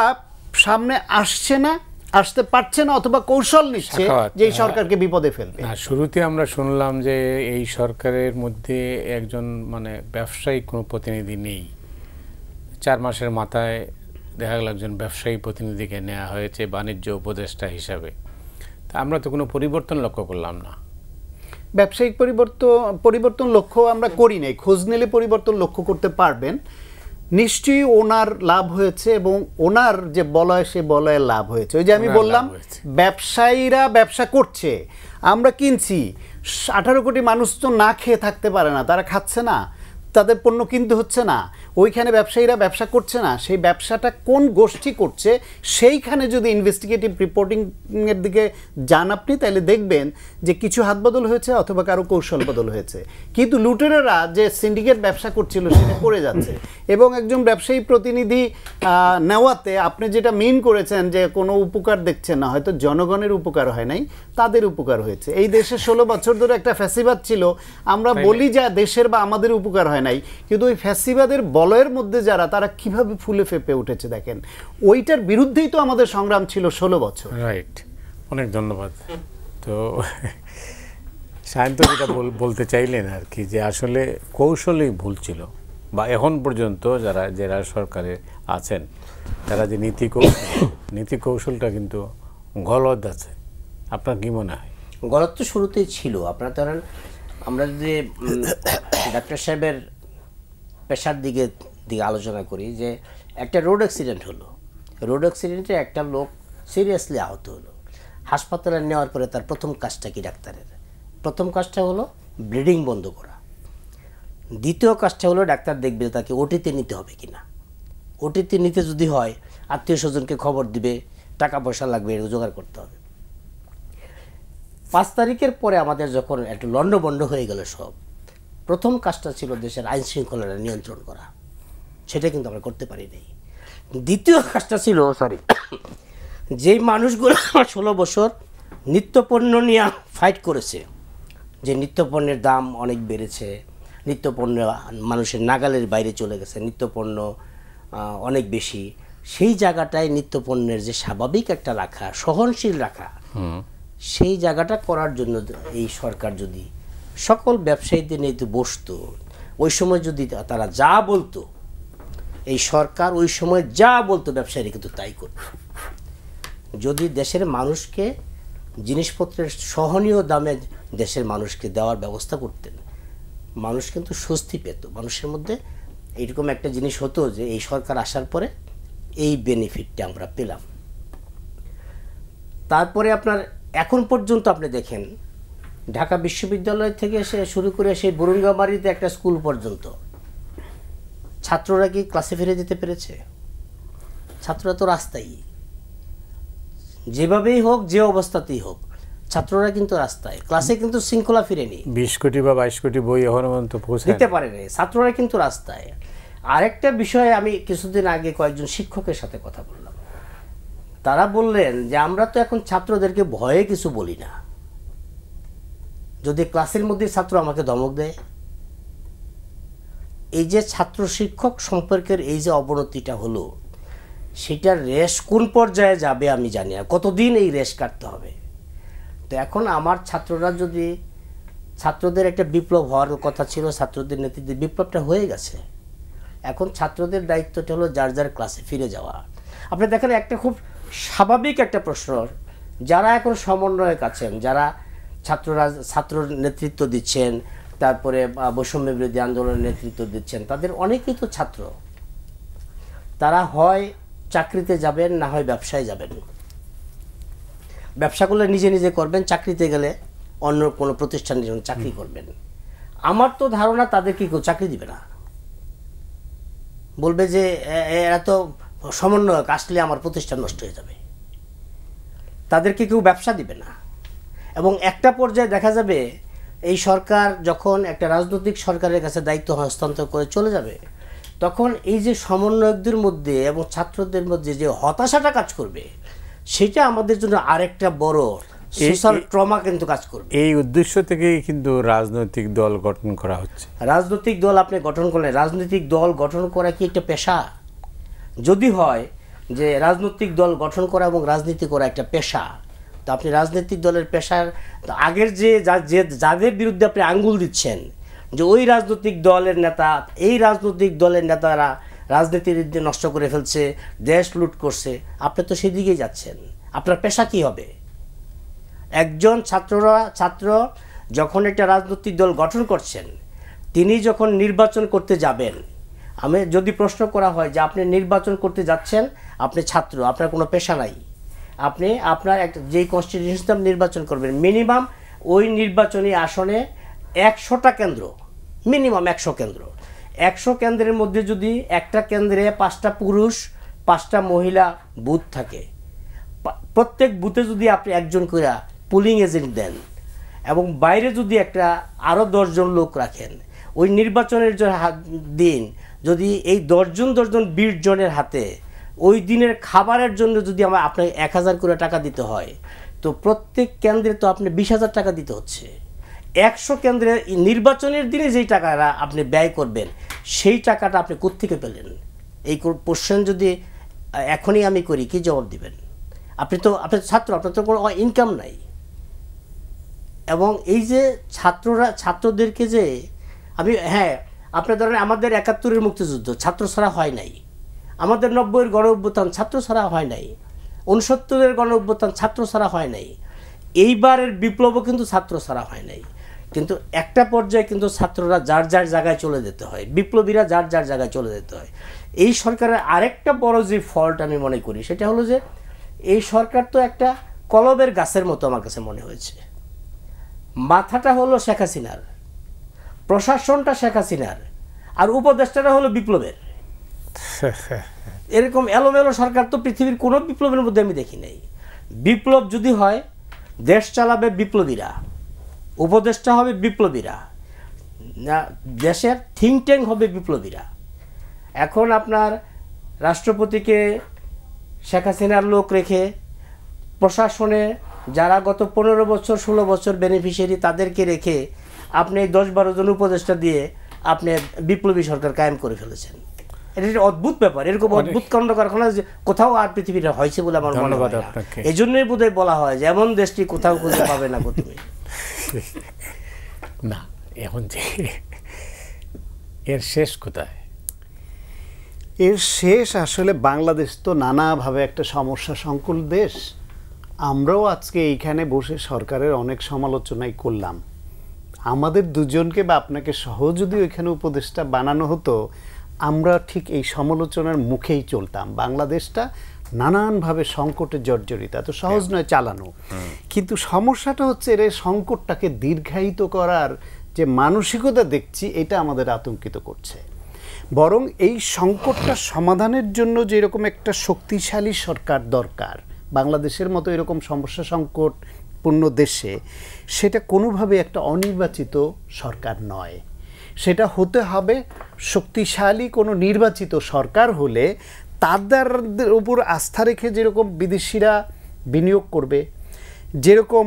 সামনে আসছে না, আসতে পারছে না, অথবা কৌশল নিচ্ছে যে এই সরকারকে বিপদে ফেলবে। শুরুতে আমরা শুনলাম যে এই সরকারের মধ্যে একজন মানে ব্যবসায়িক কোনো প্রতিনিধি নেই। 4 মাসের মাথায় দেখা গেল একজন ব্যবসায়ী প্রতিনিধিকে নেওয়া হয়েছে বাণিজ্য উপদেষ্টা হিসাবে। তা আমরা তো কোনো পরিবর্তন লক্ষ্য করলাম না। ব্যবসায়িক পরিবর্তন লক্ষ্য আমরা করি নাই। খোঁজ নিলে পরিবর্তন লক্ষ্য করতে পারবেন। নিশ্চয়ই ওনার লাভ হয়েছে এবং ওনার যে বলয়, সে বলয়ে লাভ হয়েছে। ওই যে আমি বললাম, ব্যবসায়ীরা ব্যবসা করছে, আমরা কিনছি। 18 কোটি মানুষ তো না খেয়ে থাকতে পারে না, তারা খাচ্ছে না, তাদের পণ্য কিনতে হচ্ছে না। ওইখানে ব্যবসায়ীরা ব্যবসা করছে না, সেই ব্যবসাটা কোন গোষ্ঠী করছে সেইখানে যদি ইনভেস্টিগেটিভ রিপোর্টিংয়ের দিকে যান আপনি, তাহলে দেখবেন যে কিছু হাত বদল হয়েছে অথবা কারো কৌশল বদল হয়েছে। কিন্তু লুটেরারা যে সিন্ডিকেট ব্যবসা করছিল সেটা করে যাচ্ছে। এবং একজন ব্যবসায়ী প্রতিনিধি নেওয়াতে আপনি যেটা মিন করেছেন যে কোনো উপকার দেখছেন না, হয়তো জনগণের উপকার হয় নাই, তাদের উপকার হয়েছে। এই দেশে 16 বছর ধরে একটা ফ্যাসিবাদ ছিল, আমরা বলি যে দেশের বা আমাদের উপকার হয় নাই, কিন্তু ওই ফ্যাসিবাদের বলয়ের মধ্যে যারা, তারা কিভাবে ফুলে ফেপে উঠেছে দেখেন। ওইটার বিরুদ্ধেই তো আমাদের সংগ্রাম ছিল 16 বছর। রাইট, অনেক ধন্যবাদ। তো সায়ন্ত যেটা বলতে চাইলেন আর কি, যে আসলে কৌশলই ভুল ছিল, বা এখন পর্যন্ত যারা সরকারে আছেন তারা যে নীতি কৌশলটা কিন্তু গলদ আছে। আপনার কি মনে হয়? গলদ তো শুরুতেই ছিল। আপনার ধরেন, আমরা যদি ডাক্তার সাহেবের পেশার দিকে আলোচনা করি, যে একটা রোড অ্যাক্সিডেন্ট হলো, রোড অ্যাক্সিডেন্টে একটা লোক সিরিয়াসলি আহত হলো, হাসপাতালে নেওয়ার পরে তার প্রথম কাজটা কি ডাক্তারের? প্রথম কাজটা হলো ব্লিডিং বন্ধ করা। দ্বিতীয় কাজটা হলো ডাক্তার দেখবে তাকে ওটিতে নিতে হবে কিনা। ওটিতে নিতে যদি হয়, আত্মীয় স্বজনকে খবর দিবে, টাকা পয়সা লাগবে, এটা জোগাড় করতে হবে। 5 তারিখের পরে আমাদের যখন একটু লন্ডভন্ড হয়ে গেল সব, প্রথম কাজটা ছিল দেশের আইন শৃঙ্খলাটা নিয়ন্ত্রণ করা, সেটা কিন্তু আমরা করতে পারি নাই। দ্বিতীয় কাজটা ছিল যেই মানুষগুলো 16 বছর নিত্যপণ্য নিয়ে ফাইট করেছে, যে নিত্যপণ্যের দাম অনেক বেড়েছে, নিত্যপণ্য মানুষের নাগালের বাইরে চলে গেছে, নিত্যপণ্য অনেক বেশি, সেই জায়গাটায় নিত্যপণ্যের যে স্বাভাবিক একটা রাখা, সহনশীল রাখা, সেই জায়গাটা করার জন্য এই সরকার যদি সকল ব্যবসায়ীদের নিয়ে বসতো, ওই সময় যদি তারা যা বলতো, এই সরকার ওই সময় যা বলতো ব্যবসায়ীরা কিন্তু তাই করত। যদি দেশের মানুষকে জিনিসপত্রের সহনীয় দামে দেশের মানুষকে দেওয়ার ব্যবস্থা করতেন, মানুষ কিন্তু স্বস্তি পেত। মানুষের মধ্যে এইরকম একটা জিনিস হতো যে এই সরকার আসার পরে এই বেনিফিটটা আমরা পেলাম। তারপরে আপনার এখন পর্যন্ত আপনি দেখেন, ঢাকা বিশ্ববিদ্যালয় থেকে শুরু করে সেই বুরুঙ্গামারিতে একটা স্কুল পর্যন্ত ছাত্ররা কি ক্লাসে ফিরে যেতে পেরেছে? ছাত্ররা তো রাস্তায়, যেভাবেই হোক, যে অবস্থাতেই হোক, ছাত্ররা কিন্তু রাস্তায়, ক্লাসে কিন্তু শৃঙ্খলা ফিরেনি। 20 কোটি বা 22 কোটি বই এখনো পর্যন্ত পৌঁছায় দিতে পারেনি, ছাত্ররা কিন্তু রাস্তায়। আরেকটা বিষয়ে আমি কিছুদিন আগে কয়েকজন শিক্ষকের সাথে কথা বললাম, তারা বললেন যে আমরা তো এখন ছাত্রদেরকে ভয়ে কিছু বলি না, যদি ক্লাসের মধ্যে ছাত্র আমাকে ধমক দেয়। এই যে ছাত্র শিক্ষক সম্পর্কের এই যে অবনতিটা হলো, সেটার রেশ কোন পর্যায়ে যাবে আমি জানি না, কতদিন এই রেশ কাটতে হবে। তো এখন আমার ছাত্ররা যদি, ছাত্রদের একটা বিপ্লব হওয়ার কথা ছিল, ছাত্রদের নেতৃত্বে বিপ্লবটা হয়ে গেছে, এখন ছাত্রদের দায়িত্বটা হলো যার যার ক্লাসে ফিরে যাওয়া। আপনি দেখেন একটা খুব স্বাভাবিক একটা প্রশ্ন, যারা এখন সমন্বয়ক আছেন, যারা ছাত্র নেতৃত্ব দিচ্ছেন, তারপরে বৈষম্য বিরোধী আন্দোলনের নেতৃত্ব দিচ্ছেন, তাদের অনেকেই তো ছাত্র। তারা হয় চাকরিতে যাবেন, না হয় ব্যবসায় যাবেন। ব্যবসা করলে নিজে নিজে করবেন, চাকরিতে গেলে অন্য কোনো প্রতিষ্ঠানের জন্য চাকরি করবেন। আমার তো ধারণা তাদেরকে কেউ চাকরি দিবে না, বলবে যে এরা তো সমন্বয়ক, আসলে আমার প্রতিষ্ঠান নষ্ট হয়ে যাবে। তাদেরকে কেউ ব্যবসা দিবে না। এবং একটা পর্যায়ে দেখা যাবে এই সরকার যখন একটা রাজনৈতিক সরকারের কাছে দায়িত্ব হস্তান্তর করে চলে যাবে, তখন এই যে সমন্বয়কদের মধ্যে এবং ছাত্রদের মধ্যে যে হতাশাটা কাজ করবে, সেটা আমাদের জন্য আরেকটা বড় সোশ্যাল ট্রমা কিন্তু কাজ করবে। এই উদ্দেশ্য থেকেই কিন্তু রাজনৈতিক দল গঠন করা হচ্ছে। রাজনৈতিক দল আপনি গঠন করলেন, রাজনৈতিক দল গঠন করা কি একটা পেশা? যদি হয় যে রাজনৈতিক দল গঠন করা এবং রাজনীতি করা একটা পেশা, তো আপনি রাজনৈতিক দলের পেশার আগের যে যাদের বিরুদ্ধে আপনি আঙ্গুল দিচ্ছেন, যে ওই রাজনৈতিক দলের নেতা, এই রাজনৈতিক দলের নেতারা রাজনীতির নষ্ট করে ফেলছে, দেশ লুট করছে, আপনি তো সেদিকেই যাচ্ছেন। আপনার পেশা কি হবে? একজন ছাত্র যখন একটা রাজনৈতিক দল গঠন করছেন, তিনি যখন নির্বাচন করতে যাবেন, আমি যদি প্রশ্ন করা হয় যে আপনি নির্বাচন করতে যাচ্ছেন, আপনি ছাত্র, আপনার কোনো পেশা নাই, আপনি আপনার একটা যেই কনস্টিটিউশনটা নির্বাচন করবেন, মিনিমাম ওই নির্বাচনী আসনে 100টা কেন্দ্র, মিনিমাম 100 কেন্দ্র, 100 কেন্দ্রের মধ্যে যদি একটা কেন্দ্রে 5টা পুরুষ 5টা মহিলা বুথ থাকে, প্রত্যেক বুথে যদি আপনি একজন করে পুলিং এজেন্ট দেন এবং বাইরে যদি একটা আরও 10 জন লোক রাখেন, ওই নির্বাচনের দিন যদি এই 10 জন 20 জনের হাতে ওই দিনের খাবারের জন্য যদি আপনাকে 1000 করে টাকা দিতে হয়, তো প্রত্যেক কেন্দ্রে তো আপনি 20,000 টাকা দিতে হচ্ছে। 100 কেন্দ্রে নির্বাচনের দিনে যেই টাকাটা আপনি ব্যয় করবেন, সেই টাকাটা আপনি কোত্থেকে পেলেন? এই কোশ্চেন যদি এখনই আমি করি, কি জবাব দিবেন? আপনি ছাত্র, আপনার তো কোনো ইনকাম নাই। এবং এই যে ছাত্রদেরকে যে আপনি ধরেন আমাদের 71-এর মুক্তিযুদ্ধ ছাত্র ছাড়া হয় নাই, আমাদের 90-এর গণ অভ্যুত্থান ছাত্র ছাড়া হয় নাই, 69-এর গণ অভ্যুত্থান ছাত্র ছাড়া হয় নাই, এইবারের বিপ্লবও কিন্তু ছাত্র ছাড়া হয় নাই। কিন্তু একটা পর্যায়ে কিন্তু ছাত্ররা যার যার জায়গায় চলে যেতে হয়, বিপ্লবীরা যার যার জায়গায় চলে যেতে হয়। এই সরকারের আরেকটা বড় যে ফল্ট আমি মনে করি, সেটা হলো যে এই সরকার তো একটা কলবের গাছের মতো আমার কাছে মনে হয়েছে। মাথাটা হলো শেখ হাসিনার, প্রশাসনটা শেখ হাসিনার, আর উপদেষ্টাটা হলো বিপ্লবের। এরকম এলোমেলো সরকার তো পৃথিবীর কোনো বিপ্লবের মধ্যে আমি দেখি নাই। বিপ্লব যদি হয়, দেশ চালাবে বিপ্লবীরা, উপদেষ্টা হবে বিপ্লবীরা, দেশের থিঙ্ক ট্যাঙ্ক হবে বিপ্লবীরা। এখন আপনার রাষ্ট্রপতিকে শেখ হাসিনার লোক রেখে প্রশাসনে যারা গত 15 বছর 16 বছর বেনিফিশিয়ারি, তাদেরকে রেখে আপনি 10-12 জন উপদেষ্টা দিয়ে আপনি বিপ্লবী সরকার কায়েম করে ফেলেছেন। এটা একটা অদ্ভুত ব্যাপার। এরকম অদ্ভুত কাণ্ড কারখানা যে কোথাও আর পৃথিবীতে হয়েছে বলে আমার মনে হয় না। এই জন্যই বোধহয় বলা হয় যে এমন দেশটি কোথাও খুঁজে পাবে না তুমি। না, এখন যে এর শেষ কোথায়? এর শেষ আসলে বাংলাদেশ তো নানাভাবে একটা সমস্যা সংকুল দেশ। আমরাও আজকে এইখানে বসে সরকারের অনেক সমালোচনাই করলাম। আমাদের দুজনকে বা আপনাকে সহ যদি ওইখানে উপদেষ্টা বানানো হতো, আমরা ঠিক এই সমালোচনার মুখেই চলতাম। বাংলাদেশটা নানানভাবে সংকটে জর্জরিত, এত সহজ নয় চালানো। কিন্তু সমস্যাটা হচ্ছে এর সংকটটাকে দীর্ঘায়িত করার যে মানসিকতা দেখছি, এটা আমাদের আতঙ্কিত করছে। বরং এই সংকটটা সমাধানের জন্য যেরকম একটা শক্তিশালী সরকার দরকার বাংলাদেশের মতো এরকম সমস্যা সংকটপূর্ণ দেশে, সেটা কোনোভাবে একটা অনির্বাচিত সরকার নয়। সেটা হতে হবে শক্তিশালী কোনো নির্বাচিত সরকার হলে তাদের উপর আস্থা রেখে যেরকম বিদেশিরা বিনিয়োগ করবে, যেরকম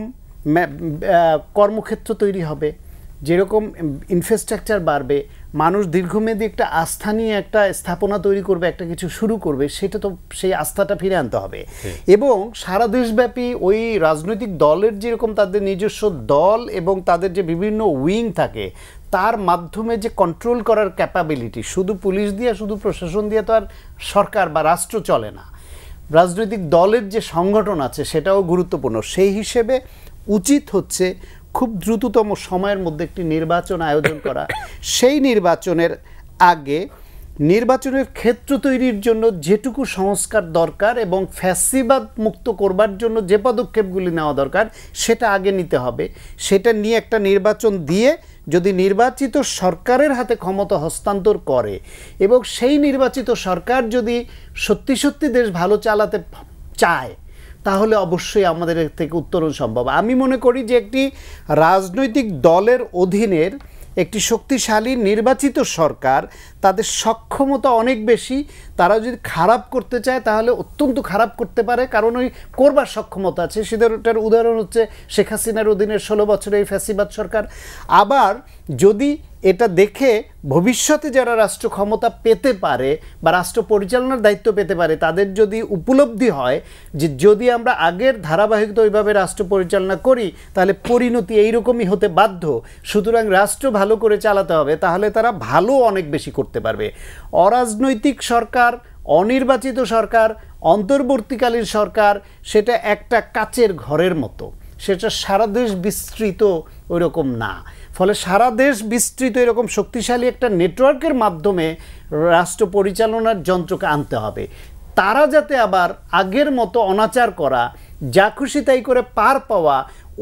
কর্মক্ষেত্র তৈরি হবে, যেরকম ইনফ্রাস্ট্রাকচার বাড়বে, মানুষ দীর্ঘমেয়াদী একটা আস্থা নিয়ে একটা স্থাপনা তৈরি করবে, একটা কিছু শুরু করবে, সেটা তো সেই আস্থাটা ফিরে আনতে হবে। এবং সারা দেশব্যাপী ওই রাজনৈতিক দলের যেরকম তাদের নিজস্ব দল এবং তাদের যে বিভিন্ন উইং থাকে তার মাধ্যমে যে কন্ট্রোল করার ক্যাপাবিলিটি, শুধু পুলিশ দিয়ে শুধু প্রশাসন দিয়ে তো আর সরকার বা রাষ্ট্র চলে না, রাজনৈতিক দলের যে সংগঠন আছে সেটাও গুরুত্বপূর্ণ। সেই হিসেবে উচিত হচ্ছে খুব দ্রুততম সময়ের মধ্যে একটি নির্বাচন আয়োজন করা। সেই নির্বাচনের আগে নির্বাচনের ক্ষেত্র তৈরির জন্য যেটুকু সংস্কার দরকার এবং ফ্যাসিবাদ মুক্ত করবার জন্য যে পদক্ষেপগুলি নেওয়া দরকার সেটা আগে নিতে হবে। সেটা নিয়ে একটা নির্বাচন দিয়ে যদি নির্বাচিত সরকারের হাতে ক্ষমতা হস্তান্তর করে এবং সেই নির্বাচিত সরকার যদি সত্যি সত্যি দেশ ভালো চালাতে চায় তাহলে অবশ্যই আমাদের এর থেকে উত্তরণ সম্ভব। আমি মনে করি যে একটি রাজনৈতিক দলের অধীনের একটি শক্তিশালী নির্বাচিত সরকার, তাদের সক্ষমতা অনেক বেশি। তারা যদি খারাপ করতে চায় তাহলে অত্যন্ত খারাপ করতে পারে, কারণ ওই করবার সক্ষমতা আছে। সেটার উদাহরণ হচ্ছে শেখ হাসিনার অধীনের 16 বছরের এই ফ্যাসিবাদ সরকার। আবার যদি এটা দেখে ভবিষ্যতে যারা রাষ্ট্র ক্ষমতা পেতে পারে বা রাষ্ট্র পরিচালনার দায়িত্ব পেতে পারে তাদের যদি উপলব্ধি হয় যে যদি আমরা আগের ধারাবাহিকতা ওইভাবে রাষ্ট্র পরিচালনা করি তাহলে পরিণতি এইরকমই হতে বাধ্য, সুতরাং রাষ্ট্র ভালো করে চালাতে হবে, তাহলে তারা ভালো অনেক বেশি করতে পারবে। অরাজনৈতিক সরকার, অনির্বাচিত সরকার, অন্তর্বর্তীকালীন সরকার সেটা একটা কাচের ঘরের মতো, সেটা সারা দেশ বিস্তৃত ওইরকম না। ফলে সারা দেশ বিস্তৃত এরকম শক্তিশালী একটা নেটওয়ার্কের মাধ্যমে রাষ্ট্র পরিচালনার যন্ত্রকে আনতে হবে। তারা যাতে আবার আগের মতো অনাচার করা, যা খুশি তাই করে পার পাওয়া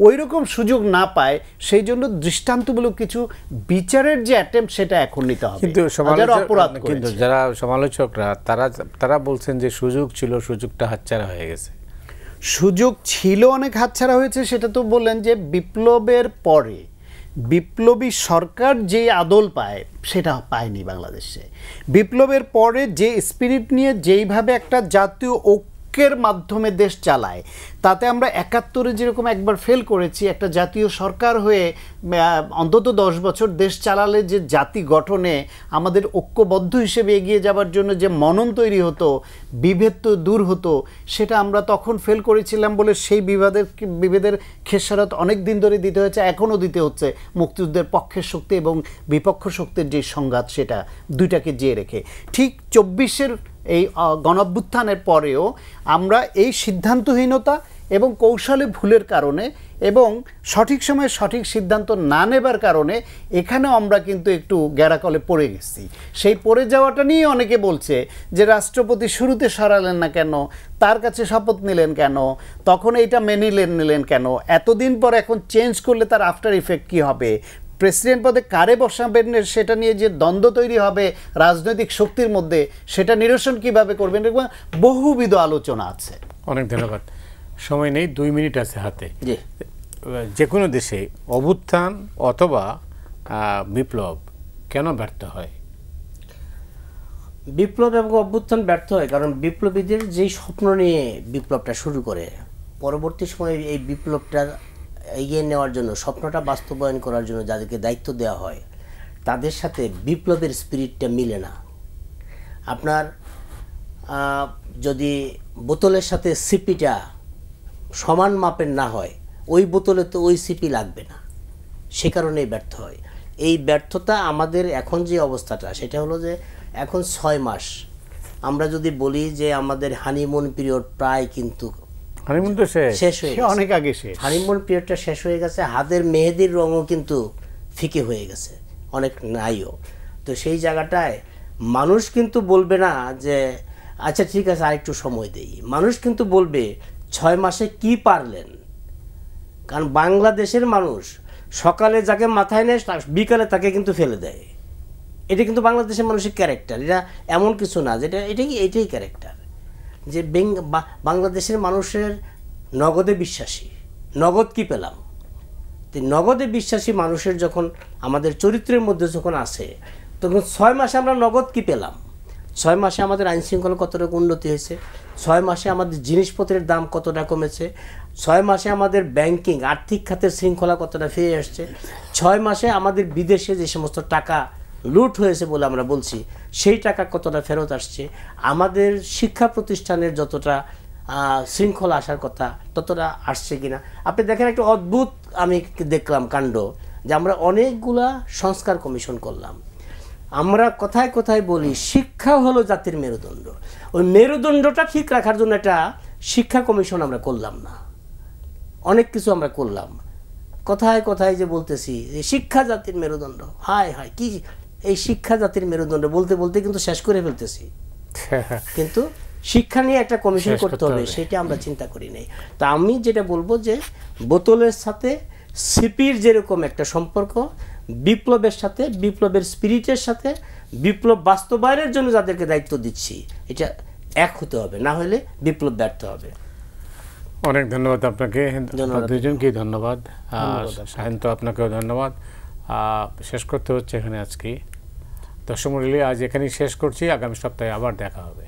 ওই রকম সুযোগ না পায়, সেই জন্য দৃষ্টান্তমূলক কিছু বিচারের যে অ্যাটেম্প্ট সেটা এখন নিতে হবে। কিন্তু যারা সমালোচকরা তারা বলছেন যে সুযোগ ছিল, সুযোগটা হাতছাড়া হয়ে গেছে। সুযোগ ছিল, অনেক হাতছাড়া হয়েছে। সেটা তো বললেন যে বিপ্লবের পরে বিপ্লবী সরকার যে আদল পায় সেটা পায়নি বাংলাদেশে। বিপ্লবের পরে যে স্পিরিট নিয়ে যেইভাবে একটা জাতীয় ঐক্যের মাধ্যমে দেশ চালায়, তাতে আমরা 71-এ যেরকম একবার ফেল করেছি, একটা জাতীয় সরকার হয়ে অন্তত 10 বছর দেশ চালালে যে জাতি গঠনে আমাদের ঐক্যবদ্ধ হিসেবে এগিয়ে যাবার জন্য যে মনন তৈরি হতো, বিভেদ তো দূর হতো, সেটা আমরা তখন ফেল করেছিলাম বলে সেই বিভেদের খেসারত অনেক দিন ধরে দিতে হয়েছে, এখনও দিতে হচ্ছে। মুক্তিযুদ্ধের পক্ষের শক্তি এবং বিপক্ষ শক্তির যে সংঘাত, সেটা দুইটাকে জিয়ে রেখে ঠিক 24-এর এই গণঅভ্যুত্থানের পরেও আমরা এই সিদ্ধান্তহীনতা এবং কৌশলে ভুলের কারণে এবং সঠিক সময়ে সঠিক সিদ্ধান্ত না নেবার কারণে এখানেও আমরা কিন্তু একটু গ্যারাকলে পড়ে গেছি। সেই পড়ে যাওয়াটা নিয়ে অনেকে বলছে যে রাষ্ট্রপতি শুরুতে সরালেন না কেন, তার কাছে শপথ নিলেন কেন, তখন এইটা মেনে নিলেন কেন, এতদিন পর এখন চেঞ্জ করলে তার আফটার ইফেক্ট কী হবে, প্রেসিডেন্ট পদে কারে বসাবেন সেটা নিয়ে যে দ্বন্দ্ব তৈরি হবে রাজনৈতিক শক্তির মধ্যে, সেটা নিরসন কিভাবে করবেন, এরকম বহুবিধ আলোচনা আছে। অনেক ধন্যবাদ। সময় নেই, 2 মিনিট আছে হাতে। যে কোনো দেশে অভ্যুত্থান অথবা বিপ্লব কেন ব্যর্থ হয়? বিপ্লব এবং অভ্যুত্থান ব্যর্থ হয় কারণ বিপ্লবীদের যেই স্বপ্ন নিয়ে বিপ্লবটা শুরু করে, পরবর্তী সময়ে এই বিপ্লবটা এগিয়ে নেওয়ার জন্য, স্বপ্নটা বাস্তবায়ন করার জন্য যাদেরকে দায়িত্ব দেওয়া হয় তাদের সাথে বিপ্লবের স্পিরিটটা মিলে না। আপনার যদি বোতলের সাথে সিপিটা সমান মাপের না হয়, ওই বোতলে তো ওই সিপি লাগবে না, সে কারণেই ব্যর্থ হয়। এই ব্যর্থতা আমাদের এখন যে অবস্থাটা সেটা হলো যে এখন 6 মাস আমরা যদি বলি যে আমাদের হানিমুন পিরিয়ড প্রায় কিন্তু হানিমুন তো শেষ হয়ে গেছে, অনেক আগে শেষ। হানিমুন পিরিয়ডটা শেষ হয়ে গেছে, হাতের মেহেদির রঙও কিন্তু ফিকে হয়ে গেছে, অনেক নাইও। তো সেই জায়গাটায় মানুষ কিন্তু বলবে না যে আচ্ছা ঠিক আছে আরেকটু সময় দেই, মানুষ কিন্তু বলবে 6 মাসে কি পারলেন। কারণ বাংলাদেশের মানুষ সকালে যাকে মাথায় নেয় বিকালে তাকে কিন্তু ফেলে দেয়, এটা কিন্তু বাংলাদেশের মানুষের ক্যারেক্টার, এটা এমন কিছু না যেটা এটাই ক্যারেক্টার, যে বাংলাদেশের মানুষের নগদে বিশ্বাসী। নগদ কি পেলাম? নগদে বিশ্বাসী মানুষের যখন আমাদের চরিত্রের মধ্যে যখন আসে, তখন 6 মাসে আমরা নগদ কি পেলাম? 6 মাসে আমাদের আইন শৃঙ্খলা কতটা উন্নতি হয়েছে, 6 মাসে আমাদের জিনিসপত্রের দাম কতটা কমেছে, 6 মাসে আমাদের ব্যাংকিং আর্থিক খাতের শৃঙ্খলা কতটা ফিরে আসছে, 6 মাসে আমাদের বিদেশে যে সমস্ত টাকা লুট হয়েছে বলে আমরা বলছি সেই টাকা কতটা ফেরত আসছে, আমাদের শিক্ষা প্রতিষ্ঠানের যতটা শৃঙ্খলা আসার কথা ততটা আসছে কিনা। আপনি দেখেন একটা অদ্ভুত আমি দেখলাম কাণ্ড, যে আমরা অনেকগুলা সংস্কার কমিশন করলাম। আমরা কোথায় কোথায় বলি শিক্ষা হলো জাতির মেরুদণ্ড, ওই মেরুদণ্ডটা ঠিক রাখার জন্য একটা শিক্ষা কমিশন আমরা করলাম না। অনেক কিছু আমরা করলাম, কোথায় কোথায় যে বলতেছি যে শিক্ষা জাতির মেরুদণ্ড, হায় হায় কি এই শিক্ষা জাতির মেরুদণ্ড বলতে বলতে কিন্তু শেষ করে ফেলতেছি। কিন্তু শিক্ষা নিয়ে একটা কমিশন করতে হবে সেটা আমরা চিন্তা করি নাই। তা আমি যেটা বলবো যে বোতলের সাথে সিপির যেরকম একটা সম্পর্ক, বিপ্লবের সাথে, বিপ্লবের স্পিরিটের সাথে, বিপ্লব বাস্তবায়নের জন্য যাদেরকে দায়িত্ব দিচ্ছি, এটা এক হতে হবে, না হলে বিপ্লব ব্যর্থ হবে। অনেক ধন্যবাদ আপনাকে, দুজনকেই ধন্যবাদ। সায়ন্ত আপনাকেও ধন্যবাদ। শেষ করতে হচ্ছে এখানে আজকে। দর্শক মণ্ডলী, আজ এখানেই শেষ করছি, আগামী সপ্তাহে আবার দেখা হবে।